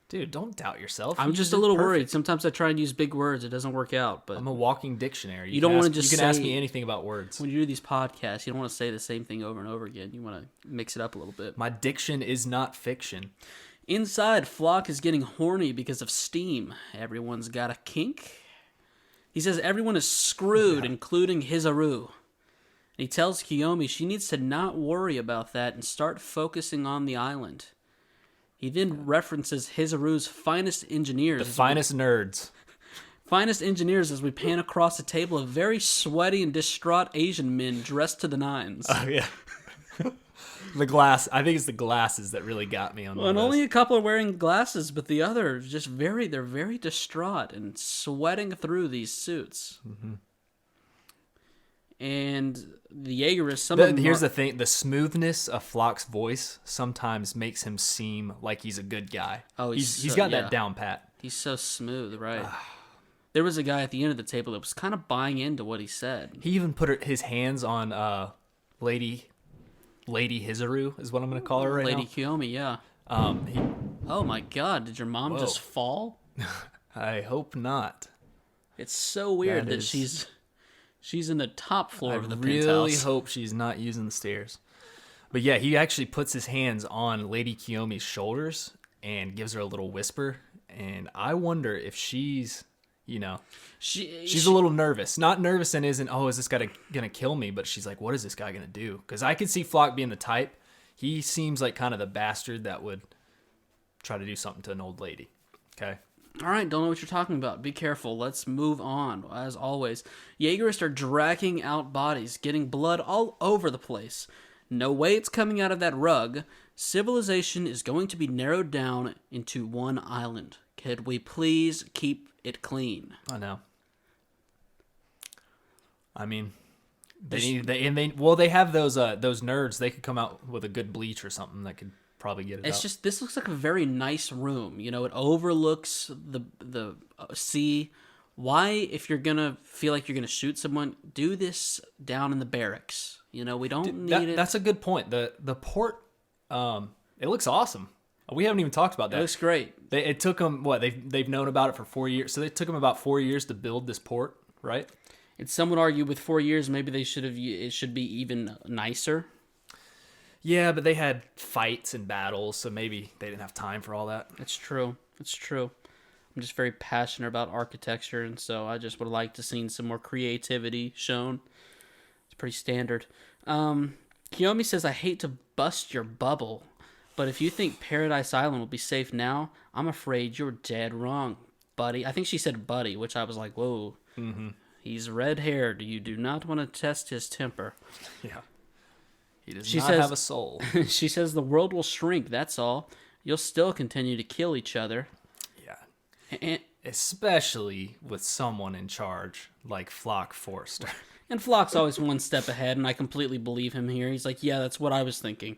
S2: Dude, don't doubt yourself.
S1: I'm just a little worried. Sometimes I try and use big words. It doesn't work out. But
S2: I'm a walking dictionary.
S1: You don't want to just
S2: You can ask me anything about words.
S1: When you do these podcasts, you don't want to say the same thing over and over again. You want to mix it up a little bit.
S2: My diction is not fiction.
S1: Inside, Flock is getting horny because of steam. Everyone's got a kink. He says everyone is screwed, including Hizaru. And he tells Kiyomi she needs to not worry about that and start focusing on the island. He then references Hizaru's finest engineers.
S2: The finest nerds.
S1: Finest engineers as we pan across a table of very sweaty and distraught Asian men dressed to the nines.
S2: Oh, yeah. The glass. I think it's the glasses that really got me on
S1: and only a couple are wearing glasses, but the others they're very distraught and sweating through these suits. Mm-hmm. And the Jaegerists,
S2: here's the thing, the smoothness of Flock's voice sometimes makes him seem like he's a good guy. Oh, he's got that down pat.
S1: He's so smooth, right? There was a guy at the end of the table that was kind of buying into what he said.
S2: He even put his hands on Lady Hizaru is what I'm going to call her right now.
S1: Lady Kiyomi, yeah. Oh my God! Did your mom just fall?
S2: I hope not.
S1: It's so weird that she's in the top floor of the penthouse.
S2: I really hope she's not using the stairs. But yeah, he actually puts his hands on Lady Kiyomi's shoulders and gives her a little whisper. And I wonder if she's, she's a little nervous. Not nervous and isn't, is this guy going to kill me? But she's like, what is this guy going to do? Because I could see Flock being the type. He seems like kind of the bastard that would try to do something to an old lady. Okay?
S1: All right, don't know what you're talking about. Be careful. Let's move on. As always, Jaegerists are dragging out bodies, getting blood all over the place. No way it's coming out of that rug. Civilization is going to be narrowed down into one island. Could we please keep it clean?
S2: I know. I mean, they have those nerds. They could come out with a good bleach or something that could probably get it
S1: It's
S2: out.
S1: just, this looks like a very nice room. It overlooks the sea. Why, if you're going to feel like you're going to shoot someone, do this down in the barracks? We don't need it.
S2: That's a good point. The port, it looks awesome. We haven't even talked about that.
S1: It looks great.
S2: It took them, they've known about it for 4 years. So it took them about 4 years to build this port, right?
S1: And some would argue with 4 years, maybe it should be even nicer.
S2: Yeah, but they had fights and battles, so maybe they didn't have time for all that.
S1: It's true. I'm just very passionate about architecture, and so I just would like to see some more creativity shown. It's pretty standard. Kiyomi says, I hate to bust your bubble, but if you think Paradise Island will be safe now, I'm afraid you're dead wrong, buddy. I think she said buddy, which I was like, whoa. Mm-hmm. He's red-haired. You do not want to test his temper.
S2: Yeah. He does not have a soul.
S1: She says the world will shrink, that's all. You'll still continue to kill each other.
S2: Yeah. And especially with someone in charge like Flock Forster.
S1: And Flock's always one step ahead, and I completely believe him here. He's like, yeah, that's what I was thinking.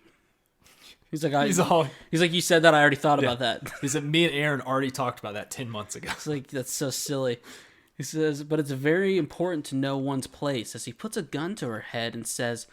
S1: He's like, he's like, you said that, I already thought about that.
S2: He said, me and Aaron already talked about that 10 months ago.
S1: It's like, that's so silly. He says, but it's very important to know one's place, as he puts a gun to her head and says,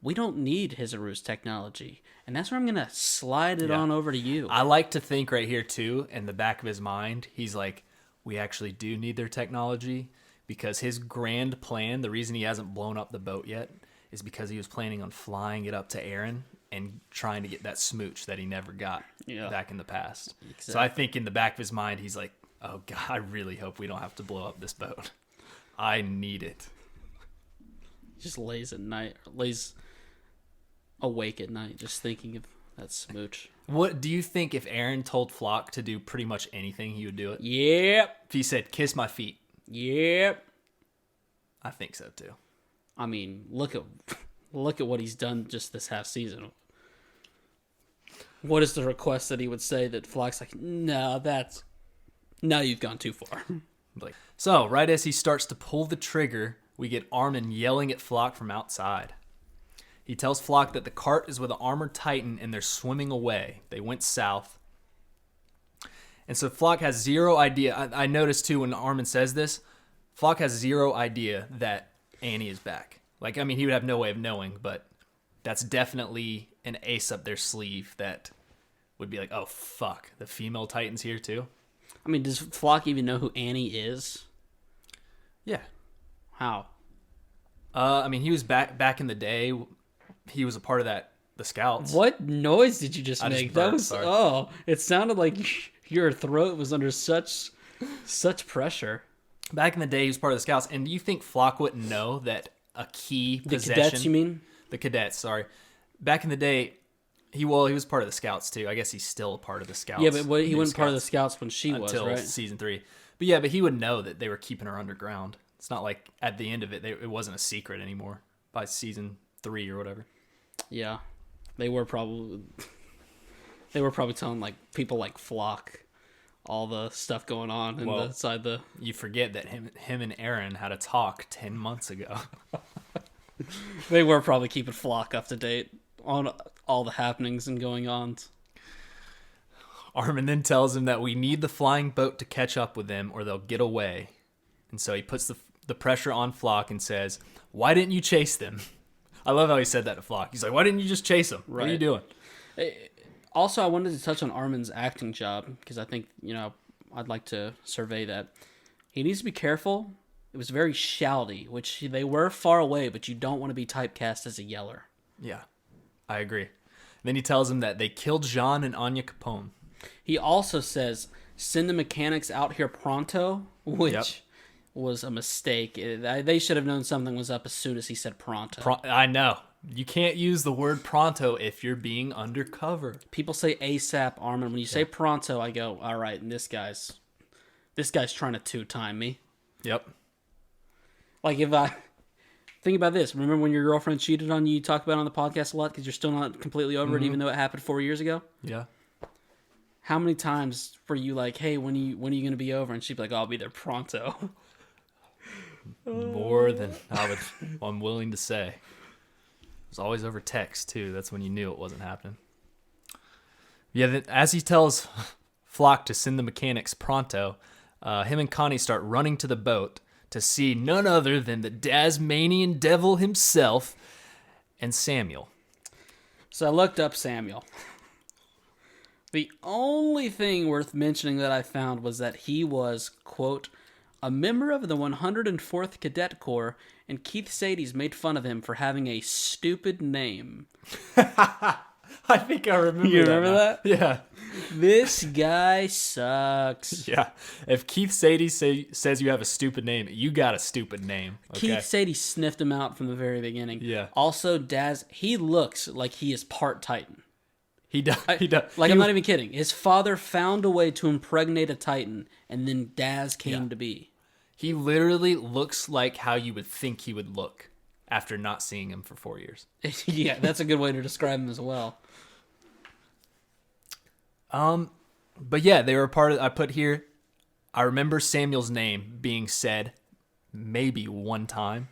S1: we don't need Hizaru's technology. And that's where I'm going to slide it on over to you.
S2: I like to think right here, too, in the back of his mind, he's like, we actually do need their technology, because his grand plan, the reason he hasn't blown up the boat yet, is because he was planning on flying it up to Aaron and trying to get that smooch that he never got back in the past. Exactly. So I think in the back of his mind, he's like, oh, God, I really hope we don't have to blow up this boat. I need it.
S1: He just lays awake at night just thinking of that smooch.
S2: What do you think if Aaron told Flock to do pretty much anything, he would do it?
S1: Yep.
S2: If he said, kiss my feet.
S1: Yep.
S2: I think so, too.
S1: I mean, look at what he's done just this half season. What is the request that he would say that Flock's like, no, you've gone too far.
S2: So, right as he starts to pull the trigger, we get Armin yelling at Flock from outside. He tells Flock that the cart is with an armored titan and they're swimming away. They went south. And so Flock has zero idea. I noticed too when Armin says this, Flock has zero idea that Annie is back. Like, I mean, he would have no way of knowing, but that's definitely an ace up their sleeve that would be like, oh, fuck, the female titan's here too?
S1: I mean, does Flock even know who Annie is?
S2: Yeah.
S1: How?
S2: I mean, he was back in the day. He was a part of the Scouts.
S1: What noise did you just make? That was
S2: sorry.
S1: Oh, it sounded like your throat was under such pressure.
S2: Back in the day, he was part of the Scouts, and do you think Flock wouldn't know that a key possession...
S1: The cadets, you mean?
S2: The cadets, sorry. Back in the day, he was part of the Scouts, too. I guess he's still a part of the Scouts.
S1: Yeah, but he wasn't part of the Scouts when she was, right?
S2: Until season 3. But yeah, but he would know that they were keeping her underground. It's not like at the end of it, it wasn't a secret anymore by season 3 or whatever.
S1: Yeah, they were probably telling like people like Flock all the stuff going on inside the.
S2: You forget that him and Aaron had a talk 10 months ago.
S1: They were probably keeping Flock up to date on all the happenings and going ons.
S2: Armin then tells him that we need the flying boat to catch up with them or they'll get away. And so he puts the pressure on Flock and says, why didn't you chase them? I love how he said that to Flock. He's like, why didn't you just chase them? Right. What are you doing?
S1: Also, I wanted to touch on Armin's acting job because I think, I'd like to survey that. He needs to be careful. It was very shouty, which they were far away, but you don't want to be typecast as a yeller.
S2: Yeah, I agree. Then he tells him that they killed Jean and Anya Capone.
S1: He also says, send the mechanics out here pronto, which was a mistake. They should have known something was up as soon as he said pronto.
S2: I know. You can't use the word pronto if you're being undercover.
S1: People say ASAP, Armin. When you say pronto, I go, all right, and this guy's trying to two-time me.
S2: Yep.
S1: Like if I... Think about this. Remember when your girlfriend cheated on you? You talk about it on the podcast a lot because you're still not completely over it, even though it happened 4 years ago?
S2: Yeah.
S1: How many times were you like, hey, when are you going to be over? And she'd be like, I'll be there pronto.
S2: More than I'm willing to say. It was always over text, too. That's when you knew it wasn't happening. Yeah, as he tells Flock to send the mechanics pronto, him and Connie start running to the boat to see none other than the Tasmanian devil himself and Samuel.
S1: So I looked up Samuel. The only thing worth mentioning that I found was that he was, quote, a member of the 104th Cadet Corps, and Keith Sadie's made fun of him for having a stupid name.
S2: I think I remember that.
S1: You remember that?
S2: Yeah.
S1: This guy sucks.
S2: Yeah. If Keith Sadie says you have a stupid name, you got a stupid name. Okay?
S1: Keith Sadie sniffed him out from the very beginning.
S2: Yeah.
S1: Also, Daz, he looks like he is part Titan.
S2: He does.
S1: I'm not even kidding. His father found a way to impregnate a Titan, and then Daz came to be.
S2: He literally looks like how you would think he would look after not seeing him for 4 years.
S1: Yeah, that's a good way to describe him as well.
S2: But yeah, they were a part of, I put here, I remember Samuel's name being said maybe one time.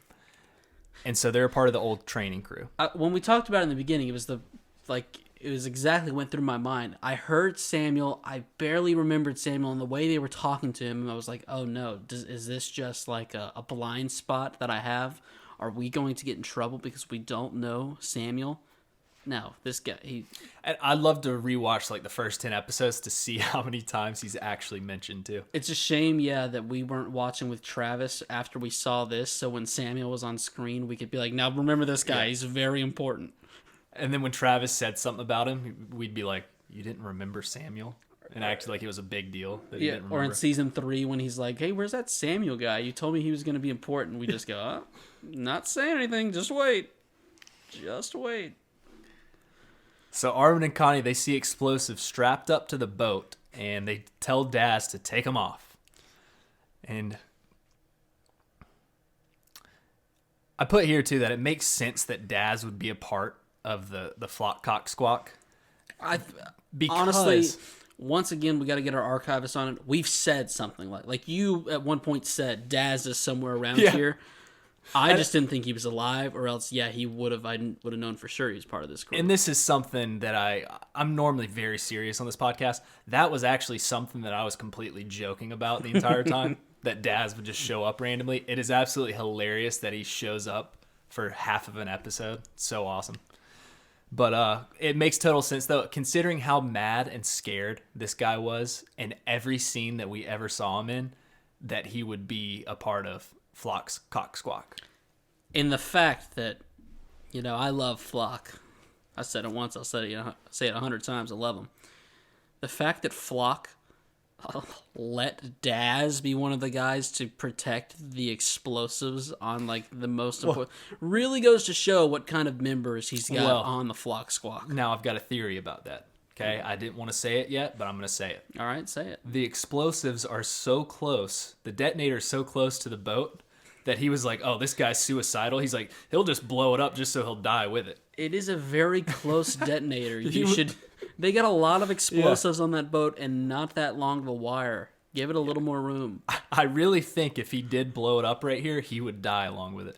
S2: And so they're a part of the old training crew.
S1: When we talked about it in the beginning, it was exactly went through my mind. I heard Samuel. I barely remembered Samuel, and the way they were talking to him, I was like, oh no, is this just like a blind spot that I have? Are we going to get in trouble because we don't know Samuel? No, this guy,
S2: I'd love to rewatch like the first 10 episodes to see how many times he's actually mentioned too.
S1: It's a shame, that we weren't watching with Travis after we saw this, so when Samuel was on screen, we could be like, now remember this guy, he's very important.
S2: And then when Travis said something about him, we'd be like, you didn't remember Samuel? And act like it was a big deal that he didn't remember.
S1: Or in season 3 when he's like, hey, where's that Samuel guy? You told me he was going to be important. We just go, not saying anything. Just wait. Just wait.
S2: So Armin and Connie, they see explosives strapped up to the boat, and they tell Daz to take them off. And I put here, too, that it makes sense that Daz would be a part of the Flock Cock Squawk.
S1: Honestly, once again, we got to get our archivist on it. We've said something like you at one point said Daz is somewhere around here. I just didn't think he was alive, or else, he would have. I would have known for sure he was part of this group.
S2: And this is something that I'm normally very serious on this podcast. That was actually something that I was completely joking about the entire time, that Daz would just show up randomly. It is absolutely hilarious that he shows up for half of an episode. So awesome. But it makes total sense, though, considering how mad and scared this guy was in every scene that we ever saw him in, that he would be a part of Flock's Cock Squawk.
S1: In the fact that, I love Flock. I said it once, I'll say it 100 times, I love him. The fact that Flock let Daz be one of the guys to protect the explosives on, the most important... really goes to show what kind of members he's got on the Flock Squawk.
S2: Now, I've got a theory about that. Okay, I didn't want to say it yet, but I'm going to say it.
S1: All right, say it.
S2: The explosives are so close, the detonator is so close to the boat, that he was like, oh, this guy's suicidal. He's like, he'll just blow it up just so he'll die with it.
S1: It is a very close detonator. They got a lot of explosives on that boat and not that long of a wire. Give it a little more room.
S2: I really think if he did blow it up right here, he would die along with it.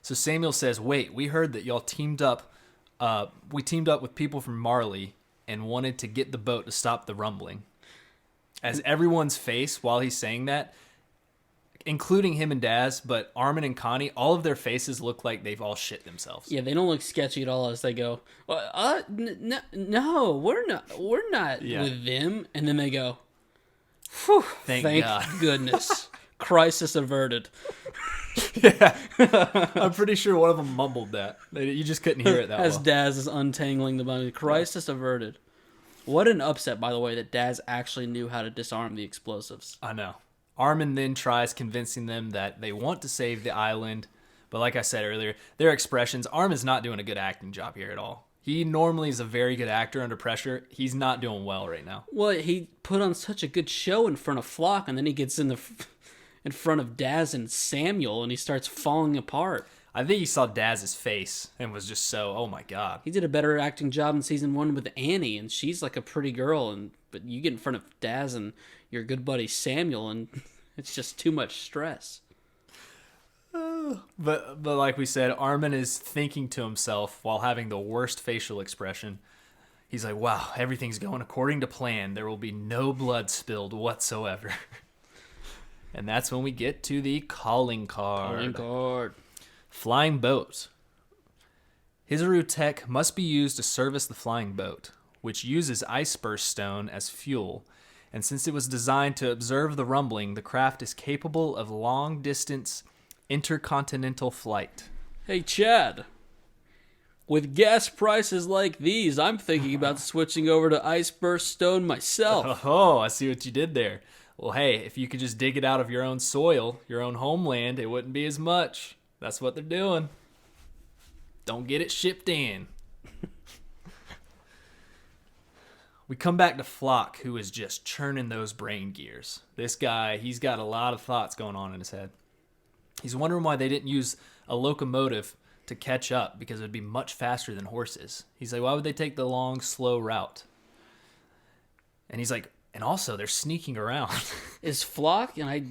S2: So Samuel says, wait, we heard that y'all teamed up. We teamed up with people from Marley and wanted to get the boat to stop the rumbling. As everyone's face while he's saying that, including him and Daz, but Armin and Connie, all of their faces look like they've all shit themselves.
S1: Yeah, they don't look sketchy at all as they go, no, we're not with them. And then they go, whew, thank goodness. Crisis averted.
S2: Yeah. I'm pretty sure one of them mumbled that. You just couldn't hear it that well.
S1: As Daz is untangling the bungee. Crisis averted. What an upset, by the way, that Daz actually knew how to disarm the explosives.
S2: I know. Armin then tries convincing them that they want to save the island, but like I said earlier, their expressions, Armin's not doing a good acting job here at all. He normally is a very good actor under pressure. He's not doing well right now.
S1: Well, he put on such a good show in front of Flock, and then he gets in front of Daz and Samuel, and he starts falling apart.
S2: I think he saw Daz's face and was just so, oh my God.
S1: He did a better acting job in season 1 with Annie, and she's like a pretty girl, but you get in front of Daz and your good buddy Samuel, and it's just too much stress.
S2: But like we said, Armin is thinking to himself while having the worst facial expression. He's like, wow, everything's going according to plan. There will be no blood spilled whatsoever. And that's when we get to the calling card. Flying boat. Hizaru tech must be used to service the flying boat, which uses ice burst stone as fuel. And since it was designed to observe the rumbling, the craft is capable of long-distance intercontinental flight.
S1: Hey, Chad. With gas prices like these, I'm thinking about switching over to ice burst stone myself.
S2: Oh, I see what you did there. Well, hey, if you could just dig it out of your own soil, your own homeland, it wouldn't be as much. That's what they're doing. Don't get it shipped in. We come back to Flock, who is just churning those brain gears. This guy, he's got a lot of thoughts going on in his head. He's wondering why they didn't use a locomotive to catch up, because it would be much faster than horses. He's like, why would they take the long, slow route? And he's like, and also, they're sneaking around.
S1: Is Flock, and I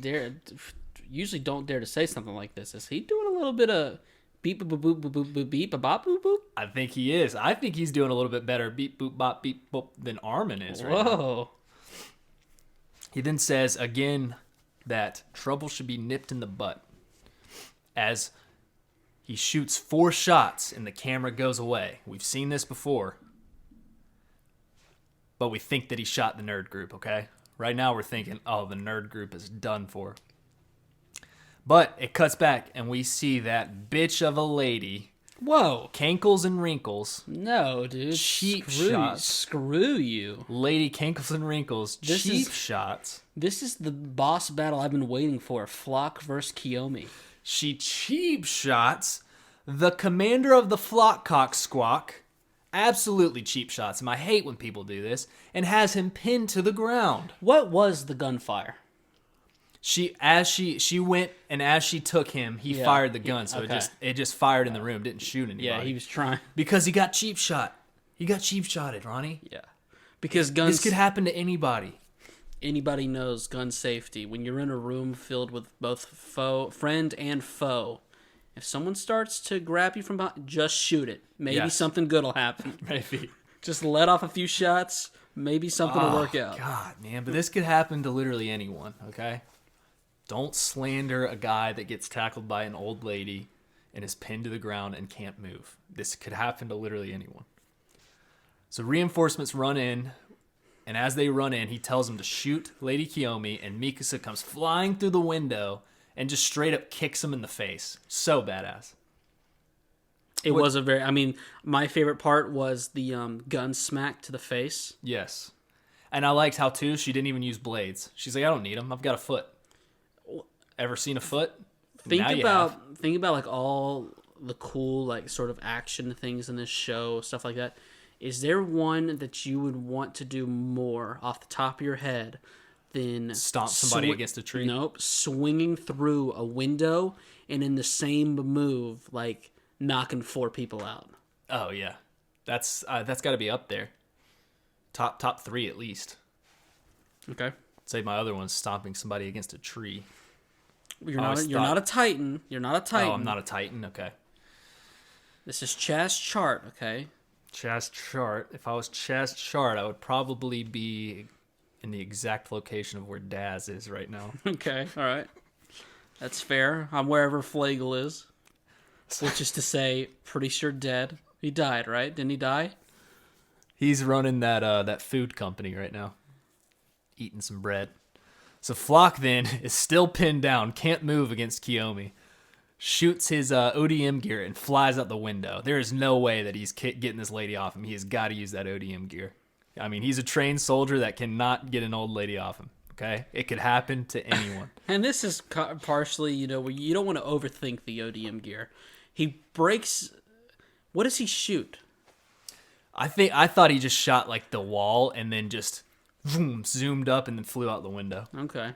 S1: usually don't dare to say something like this, is he doing a little bit of beep boop boop boop boop boop beep bop boop boop?
S2: I think he is. I think he's doing a little bit better beep boop bop beep boop than Armin is right now. Whoa. He then says again that trouble should be nipped in the butt as he shoots 4 shots and the camera goes away. We've seen this before. But we think that he shot the nerd group, okay? Right now we're thinking, oh, the nerd group is done for. But it cuts back, and we see that bitch of a lady.
S1: Whoa.
S2: Cankles and wrinkles.
S1: No, dude.
S2: Cheap shots.
S1: Screw you.
S2: Lady Cankles and wrinkles. Cheap shots.
S1: This is the boss battle I've been waiting for. Flock versus Kiyomi.
S2: She cheap shots the commander of the Flock Cock Squawk. Absolutely cheap shots him. I hate when people do this. And has him pinned to the ground.
S1: What was the gunfire?
S2: She went, and as she took him, he fired the gun. So it just fired in the room. Didn't shoot anybody.
S1: Yeah, he was trying.
S2: Because he got cheap shot. He got cheap shotted, Ronnie.
S1: Yeah. Because guns...
S2: This could happen to anybody.
S1: Anybody knows gun safety. When you're in a room filled with both friend and foe, if someone starts to grab you from behind, just shoot it. Maybe something good will happen.
S2: Maybe.
S1: Just let off a few shots. Maybe something will work out.
S2: God, man. But this could happen to literally anyone, okay? Don't slander a guy that gets tackled by an old lady and is pinned to the ground and can't move. This could happen to literally anyone. So reinforcements run in, and as they run in, he tells them to shoot Lady Kiyomi, and Mikasa comes flying through the window and just straight up kicks him in the face. So badass.
S1: It was a very... I mean, my favorite part was the gun smack to the face.
S2: Yes. And I liked how, too, she didn't even use blades. She's like, I don't need them. I've got a foot. Ever seen a foot?
S1: Think about like all the cool, like, sort of action things in this show, stuff like that. Is there one that you would want to do more off the top of your head than...
S2: Stomp somebody against a tree?
S1: Nope. Swinging through a window and in the same move, like, knocking 4 people out.
S2: Oh, yeah. That's got to be up there. Top 3 at least.
S1: Okay.
S2: I'd say my other one's stomping somebody against a tree.
S1: You're not a Titan. You're not a Titan.
S2: Oh, I'm not a Titan? Okay.
S1: This is Chaz chart, okay?
S2: Chaz chart. If I was Chaz chart, I would probably be in the exact location of where Daz is right now.
S1: Okay, all right. That's fair. I'm wherever Flagel is. Which is to say, pretty sure dead. He died, right? Didn't he die?
S2: He's running that food company right now. Eating some bread. So Flock then is still pinned down, can't move against Kiyomi. Shoots his ODM gear and flies out the window. There is no way that he's getting this lady off him. He has got to use that ODM gear. I mean, he's a trained soldier that cannot get an old lady off him. Okay? It could happen to anyone.
S1: And this is partially, where you don't want to overthink the ODM gear. He breaks... What does he shoot?
S2: I thought he just shot like the wall and then just boom, zoomed up and then flew out the window.
S1: Okay.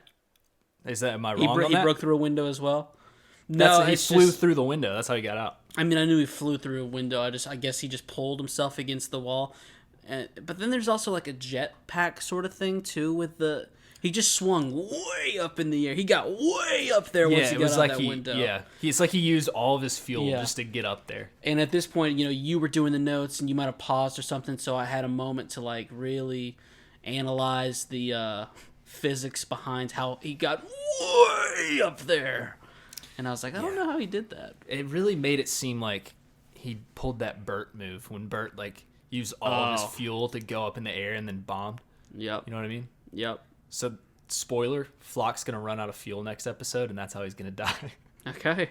S2: Am I wrong on that?
S1: He broke through a window as well? No,
S2: he flew through the window. That's how he got out.
S1: I mean, I knew he flew through a window. I guess he just pulled himself against the wall. But then there's also like a jetpack sort of thing too with the... He just swung way up in the air. He got way up there once he got out that window.
S2: Yeah, it's like he used all of his fuel just to get up there.
S1: And at this point, you were doing the notes and you might have paused or something, so I had a moment to like really analyze the physics behind how he got way up there. And I was like, I don't know how he did that.
S2: It really made it seem like he pulled that Bert move when Bert like used all of his fuel to go up in the air and then bombed.
S1: Yep.
S2: You know what I mean?
S1: Yep.
S2: So, spoiler, Flock's going to run out of fuel next episode, and that's how he's going to die.
S1: Okay.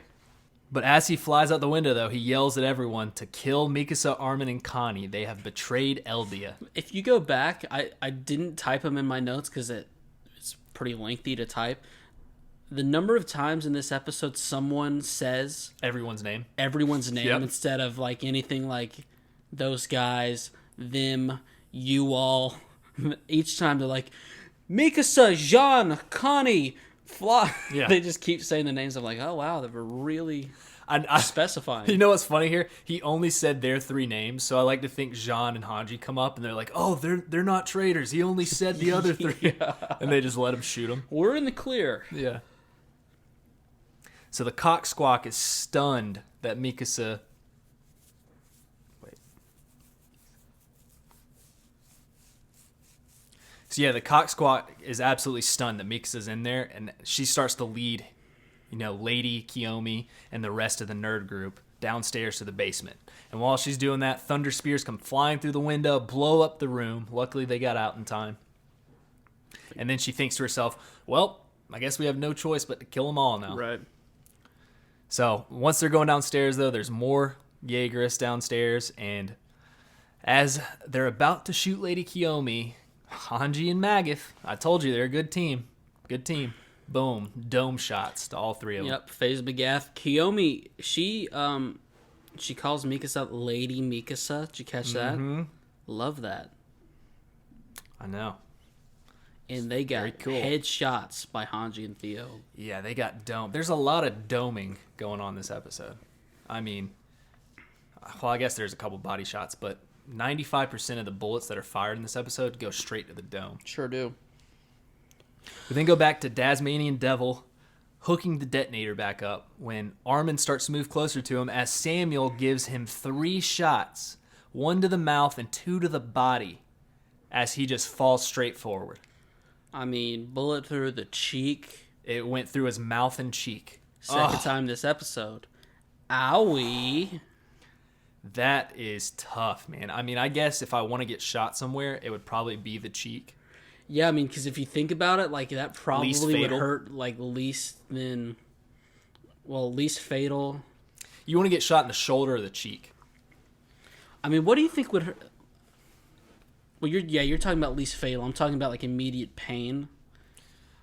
S2: But as he flies out the window, though, he yells at everyone to kill Mikasa, Armin, and Connie. They have betrayed Eldia.
S1: If you go back, I didn't type them in my notes because it's pretty lengthy to type. The number of times in this episode someone says...
S2: Everyone's name
S1: instead of like anything like those guys, them, you all. Each time they're like... Mikasa, Jean, Connie, Fla. Yeah. They just keep saying the names. I'm like, oh, wow, they were really specifying.
S2: You know what's funny here? He only said their 3 names, so I like to think Jean and Hanji come up, and they're like, oh, they're not traitors. He only said the other 3. And they just let him shoot him.
S1: We're in the clear.
S2: Yeah. So the cock squawk is stunned that Mikasa... So yeah, the cock squawk is absolutely stunned that Mikasa's in there, and she starts to lead, Lady Kiyomi and the rest of the nerd group downstairs to the basement. And while she's doing that, thunder spears come flying through the window, blow up the room. Luckily, they got out in time. And then she thinks to herself, well, I guess we have no choice but to kill them all now.
S1: Right.
S2: So once they're going downstairs, though, there's more Jaegerists downstairs, and as they're about to shoot Lady Kiyomi... Hanji and Magath. I told you they're a good team. Good team. Boom. Dome shots to all 3 of them.
S1: Yep. Phase Magath. Kiyomi, she calls Mikasa Lady Mikasa. Did you catch that? Love that.
S2: I know.
S1: And they got headshots by Hanji and Theo.
S2: Yeah, they got dome. There's a lot of doming going on this episode. I mean, well, I guess there's a couple body shots, but 95% of the bullets that are fired in this episode go straight to the dome.
S1: Sure do.
S2: We then go back to Tasmanian Devil hooking the detonator back up when Armin starts to move closer to him as Samuel gives him 3 shots, 1 to the mouth and 2 to the body, as he just falls straight forward.
S1: I mean, bullet through the cheek.
S2: It went through his mouth and cheek.
S1: Second time this episode. Owie.
S2: That is tough, man. I mean, I guess if I want to get shot somewhere, it would probably be the cheek.
S1: Yeah, I mean, because if you think about it, like, that probably would hurt, like, least fatal.
S2: You want to get shot in the shoulder or the cheek?
S1: I mean, what do you think would hurt? Well, you're talking about least fatal. I'm talking about, like, immediate pain.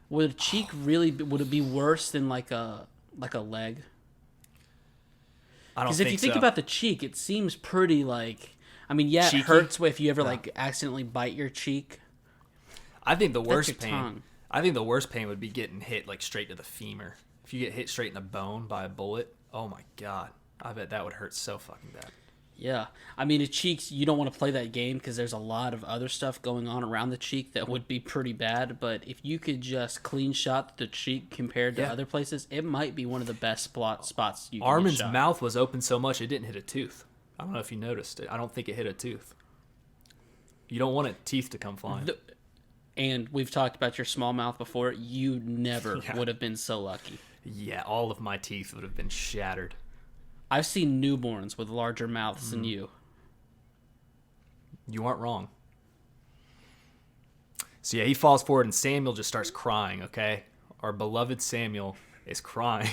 S1: Would a cheek would it be worse than, like a leg?
S2: I don't think so.
S1: Because if you think about the cheek, it seems pretty, like, I mean, yeah,
S2: cheeky?
S1: It hurts if you ever, like, accidentally bite your cheek.
S2: I think the worst pain.
S1: Tongue.
S2: I think the worst pain would be getting hit like straight to the femur. If you get hit straight in the bone by a bullet, oh my god, I bet that would hurt so fucking bad.
S1: Yeah, I mean, the cheeks. You don't want to play that game because there's a lot of other stuff going on around the cheek that would be pretty bad. But if you could just clean shot the cheek compared to other places, it might be one of the best spots you can
S2: Armin's
S1: get shot.
S2: mouth was open so much it didn't hit a tooth. I don't know if you noticed it. I don't think it hit a tooth. You don't want teeth to come flying.
S1: And we've talked about your small mouth before. You never would have been so lucky.
S2: Yeah, all of my teeth would have been shattered.
S1: I've seen newborns with larger mouths than you.
S2: You aren't wrong. So yeah, he falls forward and Samuel just starts crying, okay? Our beloved Samuel is crying.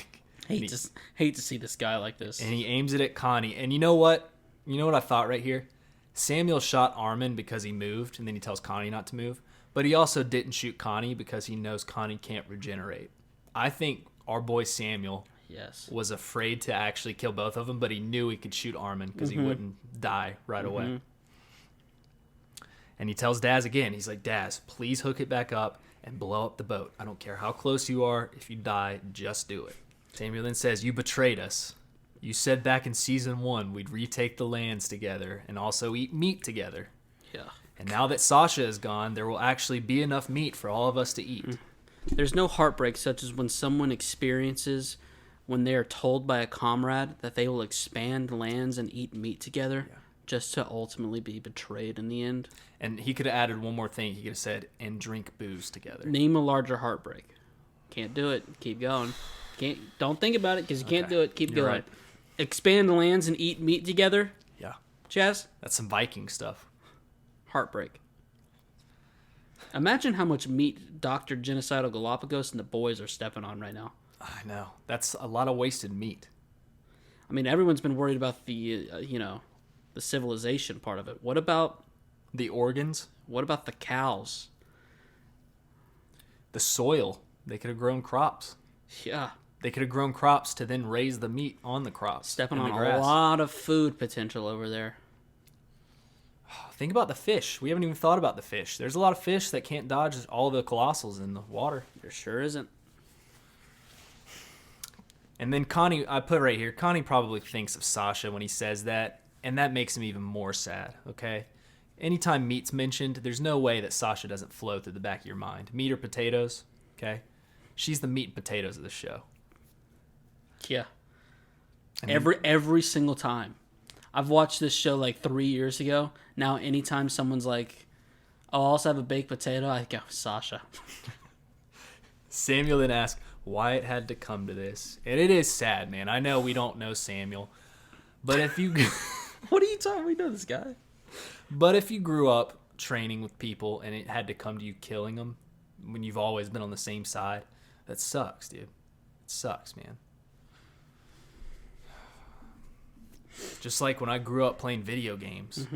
S1: Hate to see this guy like this.
S2: And he aims it at Connie. And you know what? You know what I thought right here? Samuel shot Armin because he moved, and then he tells Connie not to move. But he also didn't shoot Connie because he knows Connie can't regenerate. I think our boy Samuel was afraid to actually kill both of them, but he knew he could shoot Armin because he wouldn't die right away. And he tells Daz again, he's like, Daz, please hook it back up and blow up the boat. I don't care how close you are. If you die, just do it. Samuel then says, you betrayed us. You said back in season 1 we'd retake the lands together and also eat meat together.
S1: Yeah.
S2: And now that Sasha is gone, there will actually be enough meat for all of us to eat.
S1: There's no heartbreak such as when someone experiences when they are told by a comrade that they will expand lands and eat meat together just to ultimately be betrayed in the end.
S2: And he could have added one more thing. He could have said, and drink booze together.
S1: Name a larger heartbreak. Can't do it. Keep going. Don't think about it because you can't do it. Keep going. Right. Expand lands and eat meat together.
S2: Yeah.
S1: Chaz?
S2: That's some Viking stuff.
S1: Heartbreak. Imagine how much meat Dr. Genocidal Galapagos and the boys are stepping on right now.
S2: I know. That's a lot of wasted meat.
S1: I mean, everyone's been worried about the, the civilization part of it. What about
S2: the organs?
S1: What about the cows?
S2: The soil. They could have grown crops.
S1: Yeah.
S2: They could have grown crops to then raise the meat on the crops.
S1: Stepping on a lot of food potential over there.
S2: Think about the fish. We haven't even thought about the fish. There's a lot of fish that can't dodge all the colossals in the water.
S1: There sure isn't.
S2: And then Connie, I put right here, Connie probably thinks of Sasha when he says that, and that makes him even more sad, okay? Anytime meat's mentioned, there's no way that Sasha doesn't flow through the back of your mind. Meat or potatoes, okay? She's the meat and potatoes of the show.
S1: Yeah. Every single time. I've watched this show like 3 years ago. Now anytime someone's like, oh, I'll also have a baked potato, I go, Sasha.
S2: Samuel then asks why it had to come to this. And it is sad, man. I know we don't know Samuel. But if you...
S1: What are you talking? We know this guy.
S2: But if you grew up training with people and it had to come to you killing them when you've always been on the same side, that sucks, dude. It sucks, man. Just like when I grew up playing video games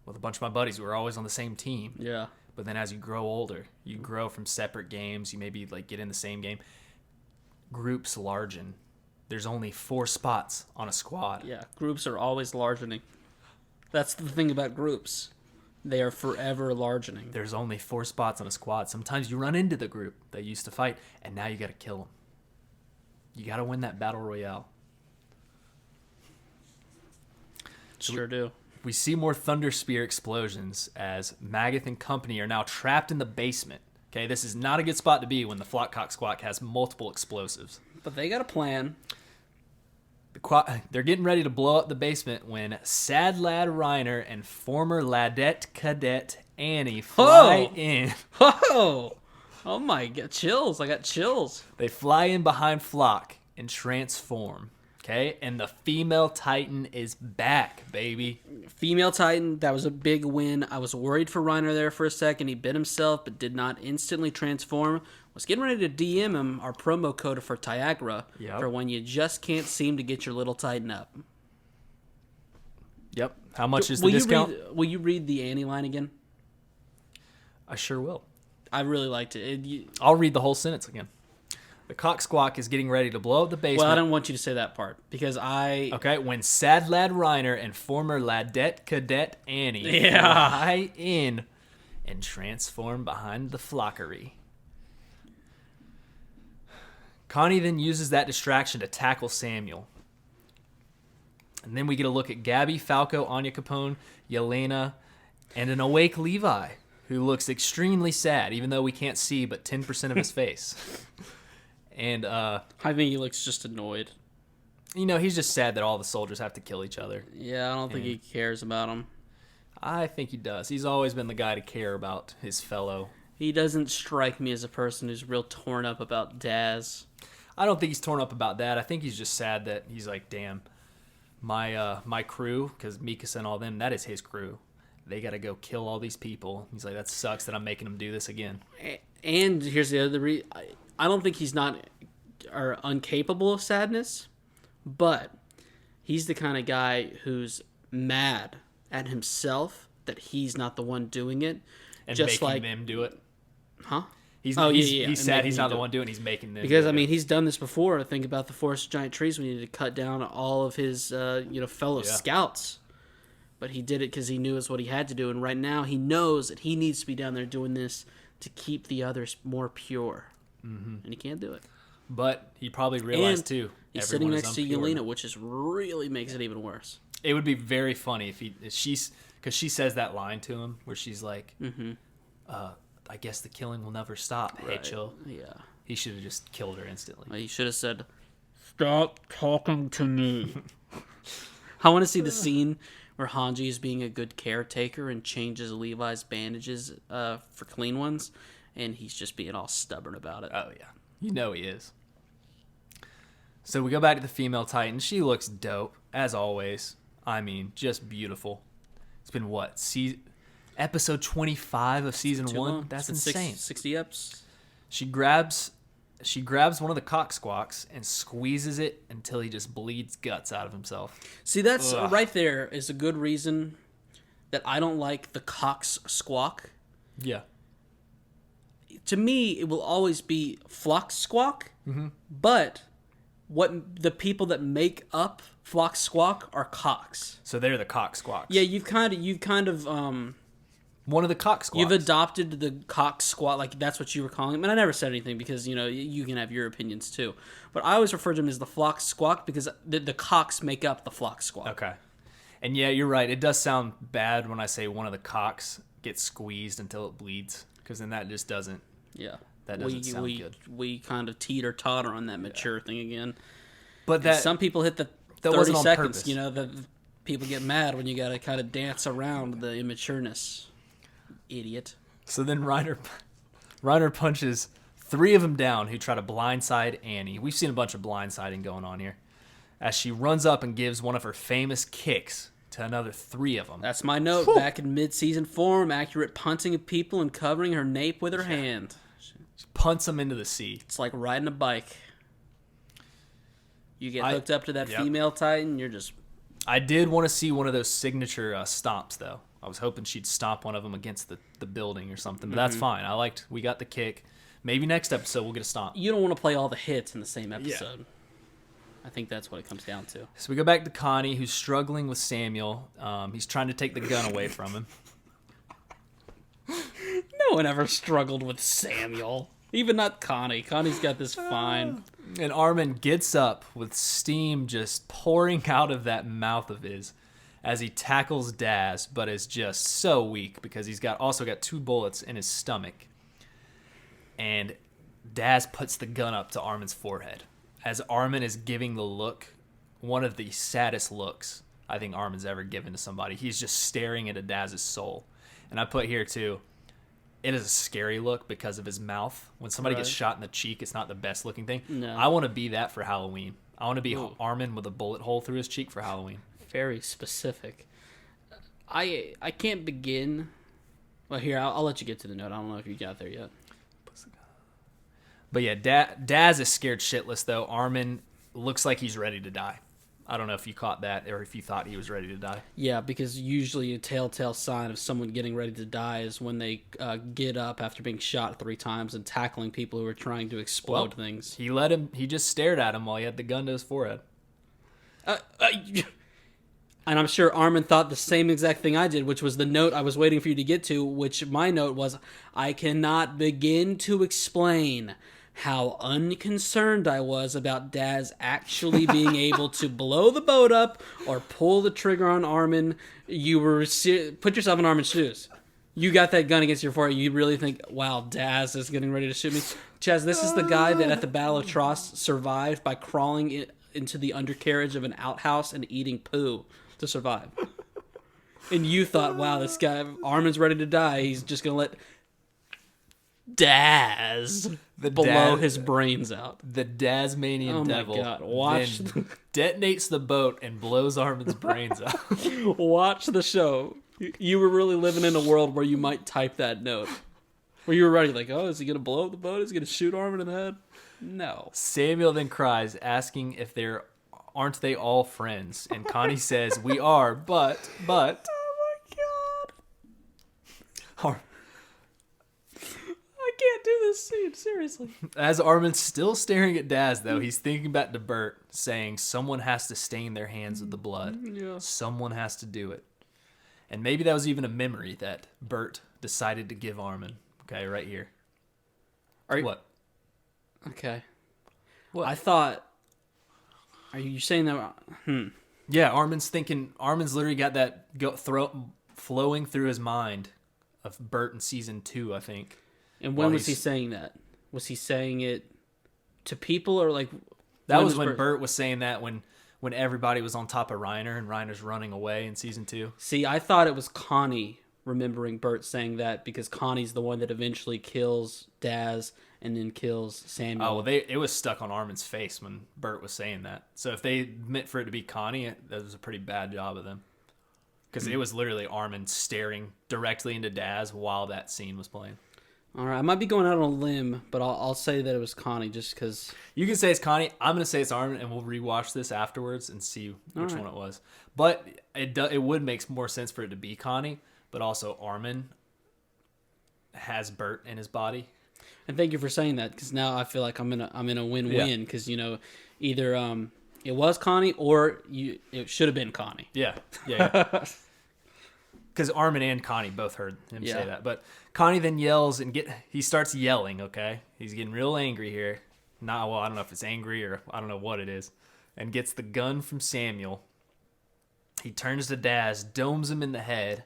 S2: with a bunch of my buddies, we were always on the same team.
S1: Yeah.
S2: But then as you grow older, you grow from separate games. You maybe like get in the same game. Groups largen. There's only 4 spots on a squad.
S1: Yeah, groups are always largening. That's the thing about groups. They are forever largening.
S2: There's only 4 spots on a squad. Sometimes you run into the group that used to fight, and now you got to kill them. You got to win that battle royale.
S1: Sure do.
S2: We see more Thunder Spear explosions as Magath and company are now trapped in the basement. Okay, this is not a good spot to be when the Flockcock Squawk has multiple explosives.
S1: But they got a plan.
S2: They're getting ready to blow up the basement when Sad Lad Reiner and former Ladette Cadet Annie fly in.
S1: Whoa! Oh my god, chills. I got chills.
S2: They fly in behind Flock and transform. Okay, and the female Titan is back, baby.
S1: Female Titan, that was a big win. I was worried for Reiner there for a second. He bit himself, but did not instantly transform. Was getting ready to DM him our promo code for Tiagra for when you just can't seem to get your little Titan up.
S2: Yep. How much is the discount?
S1: Will you read the Annie line again?
S2: I sure will.
S1: I really liked it.
S2: I'll read the whole sentence again. The Cock Squawk is getting ready to blow up the basement.
S1: Well, I don't want you to say that part because
S2: Okay, when Sad Lad Reiner and former Ladette Cadet Annie fly in and transform behind the flockery. Connie then uses that distraction to tackle Samuel. And then we get a look at Gabby, Falco, Anya Capone, Yelena, and an awake Levi, who looks extremely sad, even though we can't see but 10% of his face. And I
S1: think he looks just annoyed.
S2: He's just sad that all the soldiers have to kill each other.
S1: Yeah, I don't think he cares about them.
S2: I think he does. He's always been the guy to care about his fellow.
S1: He doesn't strike me as a person who's real torn up about Daz.
S2: I don't think he's torn up about that. I think he's just sad that he's like, damn, my crew, because Mikasa and all them, that is his crew. They got to go kill all these people. He's like, that sucks that I'm making them do this again.
S1: And here's the other reason. I don't think he's not or incapable of sadness, but he's the kind of guy who's mad at himself that he's not the one doing it.
S2: And just making them do it.
S1: Huh?
S2: He's sad he's not the one doing it. He's making them
S1: because, he's done this before. Think about the Forest of Giant Trees when he needed to cut down all of his fellow scouts. But he did it because he knew it's what he had to do. And right now he knows that he needs to be down there doing this to keep the others more pure. Mm-hmm. And he can't do it.
S2: But he probably realized, too.
S1: He's sitting next to Yelena, which really makes it even worse.
S2: It would be very funny if she's... Because she says that line to him where she's like, I guess the killing will never stop. Right. Hey, chill.
S1: Yeah.
S2: He should have just killed her instantly.
S1: He should have said, stop talking to me. I want to see the scene where Hanji is being a good caretaker and changes Levi's bandages for clean ones, and he's just being all stubborn about it.
S2: Oh, yeah. He is. So we go back to the female Titan. She looks dope, as always. Just beautiful. It's been what? Episode 25 of season 1? That's insane.
S1: 60 eps.
S2: She grabs one of the Cock Squawks and squeezes it until he just bleeds guts out of himself.
S1: See, that's right there is a good reason that I don't like the Cock's Squawk.
S2: Yeah.
S1: To me, it will always be Flock Squawk, but what the people that make up Flock Squawk are Cocks.
S2: So they're the Cock Squawks.
S1: Yeah, you've kind of
S2: one of the Cock Squawks.
S1: You've adopted the Cock Squawk, like that's what you were calling them. And I never said anything because, you can have your opinions too. But I always refer to them as the Flock Squawk because the Cocks make up the Flock Squawk.
S2: Okay. And yeah, you're right. It does sound bad when I say one of the Cocks gets squeezed until it bleeds because then that just doesn't.
S1: Yeah.
S2: That doesn't sound good.
S1: We kind of teeter-totter on that mature thing again.
S2: But
S1: some people hit the 30 seconds, that people get mad when you got to kind of dance around the immatureness. Idiot.
S2: So then Reiner punches 3 of them down who try to blindside Annie. We've seen a bunch of blindsiding going on here. As she runs up and gives one of her famous kicks to another 3 of them.
S1: That's my note. Whew. Back in mid-season form, accurate punting of people and covering her nape with her hand.
S2: She punts them into the sea.
S1: It's like riding a bike. You get hooked up to that female Titan, you're just...
S2: I did want to see one of those signature stomps, though. I was hoping she'd stomp one of them against the building or something, but that's fine. We got the kick. Maybe next episode we'll get a stomp.
S1: You don't want to play all the hits in the same episode. Yeah. I think that's what it comes down to.
S2: So we go back to Connie, who's struggling with Samuel. He's trying to take the gun away from him.
S1: No one ever struggled with Samuel. Even not Connie. Connie's got this fine.
S2: And Armin gets up with steam just pouring out of that mouth of his as he tackles Daz, but is just so weak because he's also got 2 bullets in his stomach. And Daz puts the gun up to Armin's forehead. As Armin is giving the look, one of the saddest looks I think Armin's ever given to somebody. He's just staring into Daz's soul. And I put here too, it is a scary look because of his mouth. When somebody gets shot in the cheek, it's not the best looking thing.
S1: No.
S2: I want to be that for Halloween. I want to be Armin with a bullet hole through his cheek for Halloween.
S1: Very specific. I can't begin. Well, here, I'll let you get to the note. I don't know if you got there yet.
S2: But yeah, Daz is scared shitless, though. Armin looks like he's ready to die. I don't know if you caught that or if you thought he was ready to die.
S1: Yeah, because usually a telltale sign of someone getting ready to die is when they get up after being shot 3 times and tackling people who are trying to explode things.
S2: He just stared at him while he had the gun to his forehead.
S1: And I'm sure Armin thought the same exact thing I did, which was the note I was waiting for you to get to, which my note was, I cannot begin to explain how unconcerned I was about Daz actually being able to blow the boat up or pull the trigger on Armin. You were put yourself in Armin's shoes. You got that gun against your forehead. You really think, wow, Daz is getting ready to shoot me? Chaz, this is the guy that at the Battle of Trost survived by crawling into the undercarriage of an outhouse and eating poo to survive. And you thought, wow, this guy, Armin's ready to die. He's just going to let Daz blow his brains out.
S2: The Dazmanian devil.
S1: Oh my God. Watch.
S2: Then detonates the boat and blows Armin's brains out.
S1: Watch the show. You were really living in a world where you might type that note. Where you were ready, like, oh, is he going to blow up the boat? Is he going to shoot Armin in the head? No.
S2: Samuel then cries, asking if aren't they all friends? And Connie says, we are, but.
S1: Oh my God. I can't do this scene, seriously.
S2: As Armin's still staring at Daz, though, he's thinking back to Bert, saying someone has to stain their hands with the blood.
S1: Yeah.
S2: Someone has to do it. And maybe that was even a memory that Bert decided to give Armin. Okay, right here. What?
S1: Okay.
S2: What?
S1: I thought... Are you saying that...
S2: Yeah, Armin's literally got that flowing through his mind of Bert in season 2, I think.
S1: And when was he saying that? Was he saying it to people or like...
S2: That was when Bert was saying that when everybody was on top of Reiner and Reiner's running away in season 2.
S1: See, I thought it was Connie remembering Bert saying that because Connie's the one that eventually kills Daz and then kills Samuel.
S2: Oh, well, it was stuck on Armin's face when Bert was saying that. So if they meant for it to be Connie, that was a pretty bad job of them. Because it was literally Armin staring directly into Daz while that scene was playing.
S1: All right, I might be going out on a limb, but I'll say that it was Connie just because...
S2: You can say it's Connie. I'm going to say it's Armin, and we'll rewatch this afterwards and see which one it was. But it would make more sense for it to be Connie, but also Armin has Bert in his body.
S1: And thank you for saying that, because now I feel like I'm in a win-win, because either it was Connie or it should have been Connie.
S2: Yeah. Because Armin and Connie both heard him say that. But Connie then yells he starts yelling, okay? He's getting real angry here. I don't know if it's angry or I don't know what it is. And gets the gun from Samuel. He turns to Daz, domes him in the head,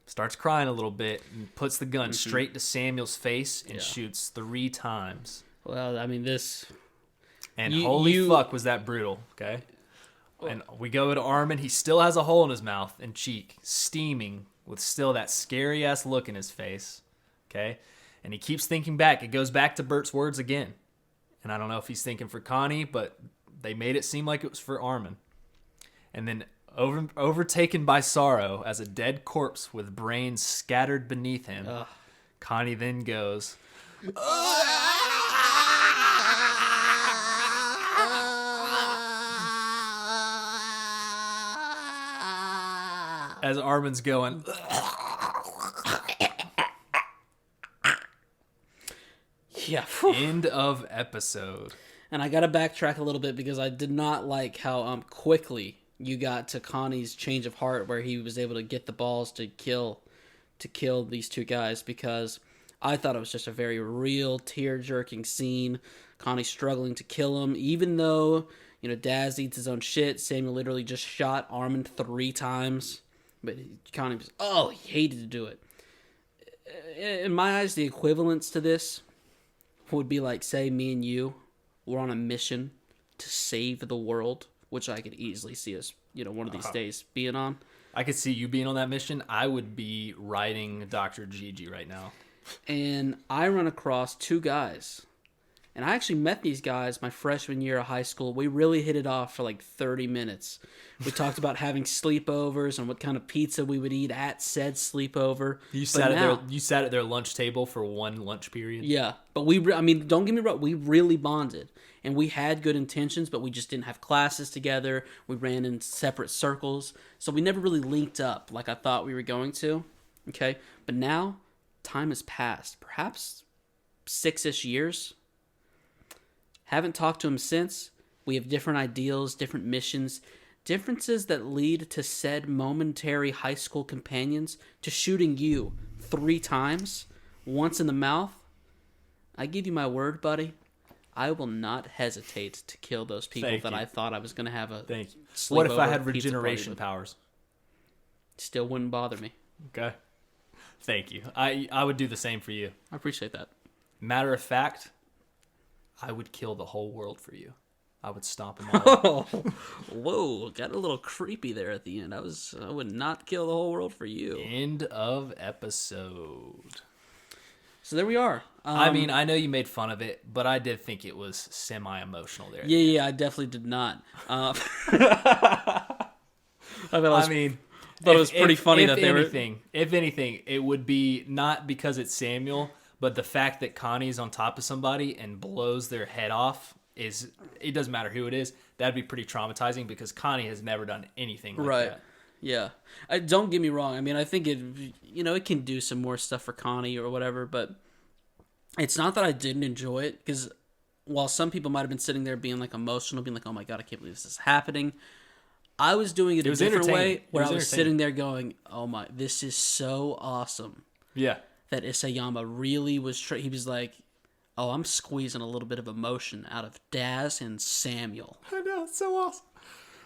S2: starts crying a little bit, and puts the gun straight to Samuel's face and shoots 3 times.
S1: Well, I mean, this...
S2: And holy fuck was that brutal, okay? And we go to Armin. He still has a hole in his mouth and cheek, steaming with still that scary-ass look in his face. Okay? And he keeps thinking back. It goes back to Bert's words again. And I don't know if he's thinking for Connie, but they made it seem like it was for Armin. And then overtaken by sorrow as a dead corpse with brains scattered beneath him, Connie then goes... As Armin's going...
S1: Yeah.
S2: End of episode.
S1: And I got to backtrack a little bit because I did not like how quickly you got to Connie's change of heart where he was able to get the balls to kill these 2 guys, because I thought it was just a very real tear-jerking scene. Connie struggling to kill him, even though... Daz eats his own shit. Samuel literally just shot Armin 3 times. But Connie was, he hated to do it. In my eyes, the equivalence to this would be like, say, me and you were on a mission to save the world, which I could easily see us, one of these days being on.
S2: I could see you being on that mission. I would be riding Dr. Gigi right now.
S1: And I run across 2 guys. And I actually met these guys my freshman year of high school. We really hit it off for like 30 minutes. We talked about having sleepovers and what kind of pizza we would eat at said sleepover.
S2: You sat at their lunch table for one lunch period?
S1: Yeah. But don't get me wrong. We really bonded. And we had good intentions, but we just didn't have classes together. We ran in separate circles. So we never really linked up like I thought we were going to. Okay? But now, time has passed. Perhaps 6-ish years. Haven't talked to him since. We have different ideals, different missions, differences that lead to said momentary high school companions to shooting you 3 times, once in the mouth. I give you my word, buddy. I will not hesitate to kill those people that I thought I was going to have a
S2: Thank you. What if I had regeneration powers?
S1: Still wouldn't bother me.
S2: Okay. Thank you. I would do the same for you.
S1: I appreciate that.
S2: Matter of fact, I would kill the whole world for you. I would stomp them all.
S1: Whoa, got a little creepy there at the end. I would not kill the whole world for you.
S2: End of episode.
S1: So there we are.
S2: I know you made fun of it, but I did think it was semi-emotional there.
S1: Yeah, I definitely did not. I
S2: thought
S1: it was pretty funny that they were...
S2: If anything, it would be not because it's Samuel, but the fact that Connie's on top of somebody and blows their head off it doesn't matter who it is. That'd be pretty traumatizing because Connie has never done anything like that.
S1: Yeah. Don't get me wrong. I think it can do some more stuff for Connie or whatever, but it's not that I didn't enjoy it, because while some people might have been sitting there being like emotional, being like, oh my God, I can't believe this is happening, I was doing it a different way, where I was sitting there going, oh my, this is so awesome.
S2: Yeah.
S1: That Isayama really was, he was like, oh, I'm squeezing a little bit of emotion out of Daz and Samuel.
S2: I know, it's so awesome.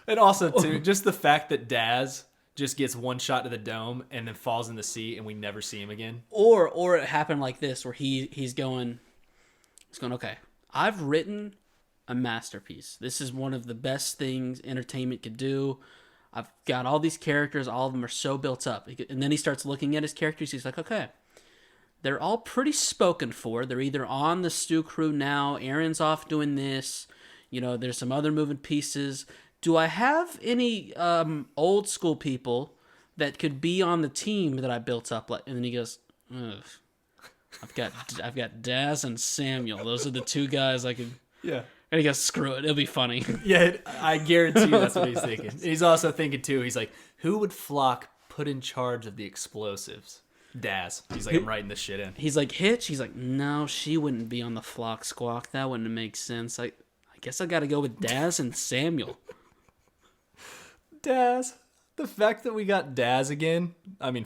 S2: And also, too, just the fact that Daz just gets one shot to the dome and then falls in the sea and we never see him again.
S1: Or it happened like this, where he's going, okay, I've written a masterpiece. This is one of the best things entertainment could do. I've got all these characters, all of them are so built up. And then he starts looking at his characters, he's like, okay, they're all pretty spoken for. They're either on the stew crew now, Aaron's off doing this, there's some other moving pieces. Do I have any old school people that could be on the team that I built up? And then he goes, ugh. I've got Daz and Samuel. Those are the 2 guys I could.
S2: Yeah.
S1: And he goes, screw it, it'll be funny.
S2: Yeah, I guarantee you that's what he's thinking. He's also thinking too. He's like, who would Flock put in charge of the explosives? Daz. He's like, I'm writing this shit in.
S1: He's like, Hitch? He's like, no, she wouldn't be on the Flock Squawk. That wouldn't make sense. I guess I got to go with Daz and Samuel.
S2: Daz. The fact that we got Daz again,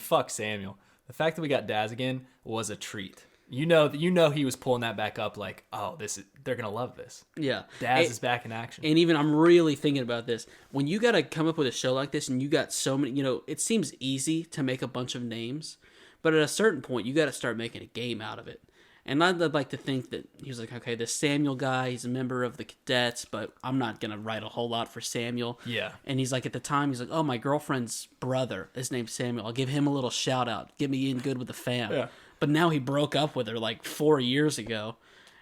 S2: fuck Samuel. The fact that we got Daz again was a treat. You know he was pulling that back up like, oh, they're going to love this.
S1: Yeah.
S2: Daz is back in action.
S1: And even I'm really thinking about this. When you got to come up with a show like this and you got so many, it seems easy to make a bunch of names, but at a certain point you got to start making a game out of it. And I'd like to think that he was like, okay, this Samuel guy, he's a member of the cadets, but I'm not going to write a whole lot for Samuel.
S2: Yeah.
S1: And he's like, at the time, he's like, oh, my girlfriend's brother, his name's Samuel. I'll give him a little shout out. Get me in good with the fam.
S2: Yeah.
S1: But now he broke up with her like 4 years ago.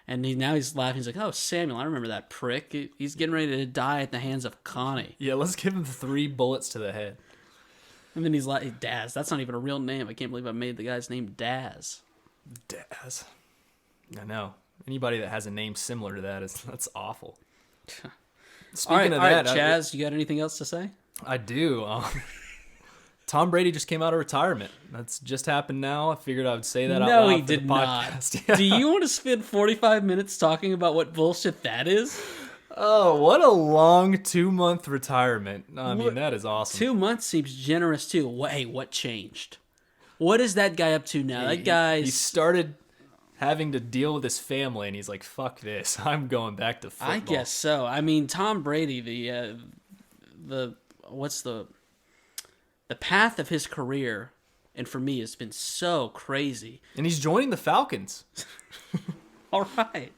S1: And now he's laughing. He's like, oh, Samuel, I remember that prick. He's getting ready to die at the hands of Connie.
S2: Yeah, let's give him 3 bullets to the head.
S1: And then he's like, Daz, that's not even a real name. I can't believe I made the guy's name Daz.
S2: Daz. I know. Anybody that has a name similar to that's awful.
S1: Speaking of that, Chaz, you got anything else to say?
S2: I do. Tom Brady just came out of retirement. That's just happened now. I figured I would say that out loud.
S1: No, he did not. Do you want to spend 45 minutes talking about what bullshit that is?
S2: Oh, what a long 2-month retirement. That is awesome.
S1: 2 months seems generous, too. Hey, what changed? What is that guy up to now? That guy's...
S2: He started having to deal with his family, and he's like, "Fuck this! I'm going back to football."
S1: I guess so. I mean, Tom Brady, the path of his career, and for me, it's been so crazy.
S2: And he's joining the Falcons.
S1: All right.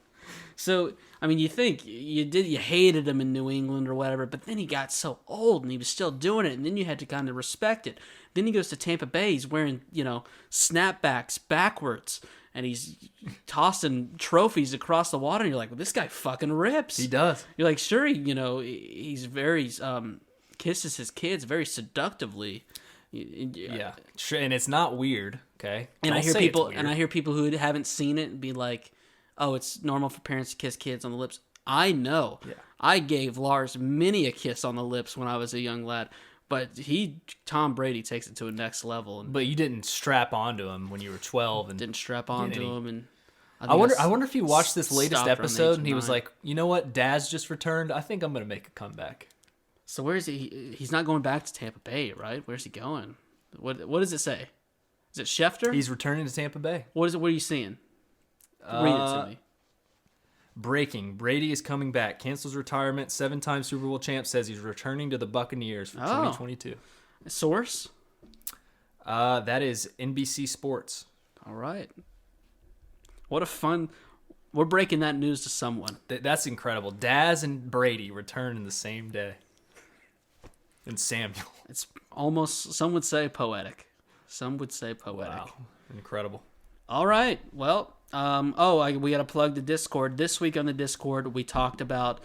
S1: So, I mean, you think you hated him in New England or whatever, but then he got so old and he was still doing it, and then you had to kind of respect it. Then he goes to Tampa Bay, he's wearing, snapbacks backwards, and he's tossing trophies across the water, and you're like, well, this guy fucking rips.
S2: He does.
S1: You're like, sure, he's very, kisses his kids very seductively.
S2: Yeah, sure, and it's not weird, okay?
S1: And I hear people who haven't seen it be like, "Oh, it's normal for parents to kiss kids on the lips." I know. Yeah. I gave Lars many a kiss on the lips when I was a young lad, but Tom Brady takes it to a next level.
S2: But you didn't strap onto him when you were 12, and
S1: didn't strap onto him, and
S2: I wonder if he watched this latest episode and he was like, "You know what? Daz just returned. I think I'm gonna make a comeback."
S1: So where is he? He's not going back to Tampa Bay, right? Where's he going? What does it say? Is it Schefter?
S2: He's returning to Tampa Bay.
S1: What is it? What are you seeing? Read it to me.
S2: Breaking. Brady is coming back. Cancels retirement. 7-time Super Bowl champ says he's returning to the Buccaneers for 2022.
S1: Source?
S2: That is NBC Sports.
S1: All right. What a fun... We're breaking that news to someone.
S2: That's incredible. Daz and Brady return in the same day. And Samuel.
S1: It's almost, some would say, poetic.
S2: Wow. Incredible.
S1: All right. Well, we got to plug the Discord. This week on the Discord, we talked about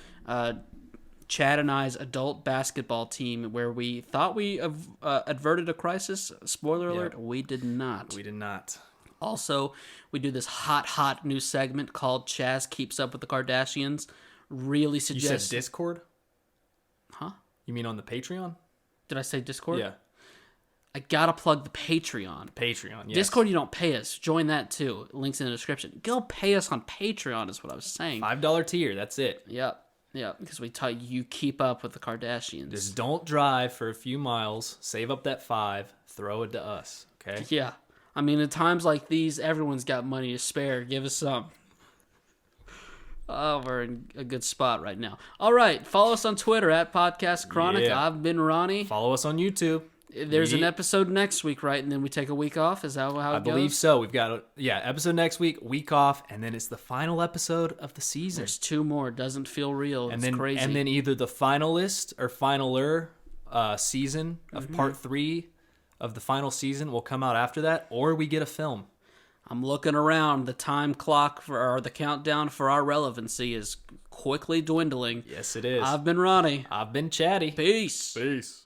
S1: Chad and I's adult basketball team where we thought we averted a crisis. Spoiler alert, we did not.
S2: We did not.
S1: Also, we do this hot new segment called Chaz Keeps Up with the Kardashians. Really suggest...
S2: You said Discord?
S1: Huh?
S2: You mean on the Patreon?
S1: Did I say Discord?
S2: Yeah.
S1: I gotta plug the Patreon.
S2: Patreon, yes.
S1: Discord, you don't pay us. Join that too. Links in the description. Go pay us on Patreon is what I was saying.
S2: $5 tier, that's it.
S1: Yep, because we tell you keep up with the Kardashians.
S2: Just don't drive for a few miles. Save up that $5. Throw it to us, okay?
S1: Yeah. I mean, at times like these, everyone's got money to spare. Give us some. Oh, we're in a good spot right now. All right. Follow us on Twitter at Podcast Chronicle. Yeah. I've been Ronnie.
S2: Follow us on YouTube.
S1: There's an episode next week, right? And then we take a week off? Is that how it goes?
S2: I believe so. We've got episode next week off, and then it's the final episode of the season.
S1: There's 2 more. Doesn't feel real. It's crazy.
S2: And then either the finalist or finaler season of part 3 of the final season will come out after that, or we get a film.
S1: I'm looking around. The time clock or the countdown for our relevancy is quickly dwindling.
S2: Yes, it is.
S1: I've been Ronnie.
S2: I've been Chatty.
S1: Peace.
S2: Peace.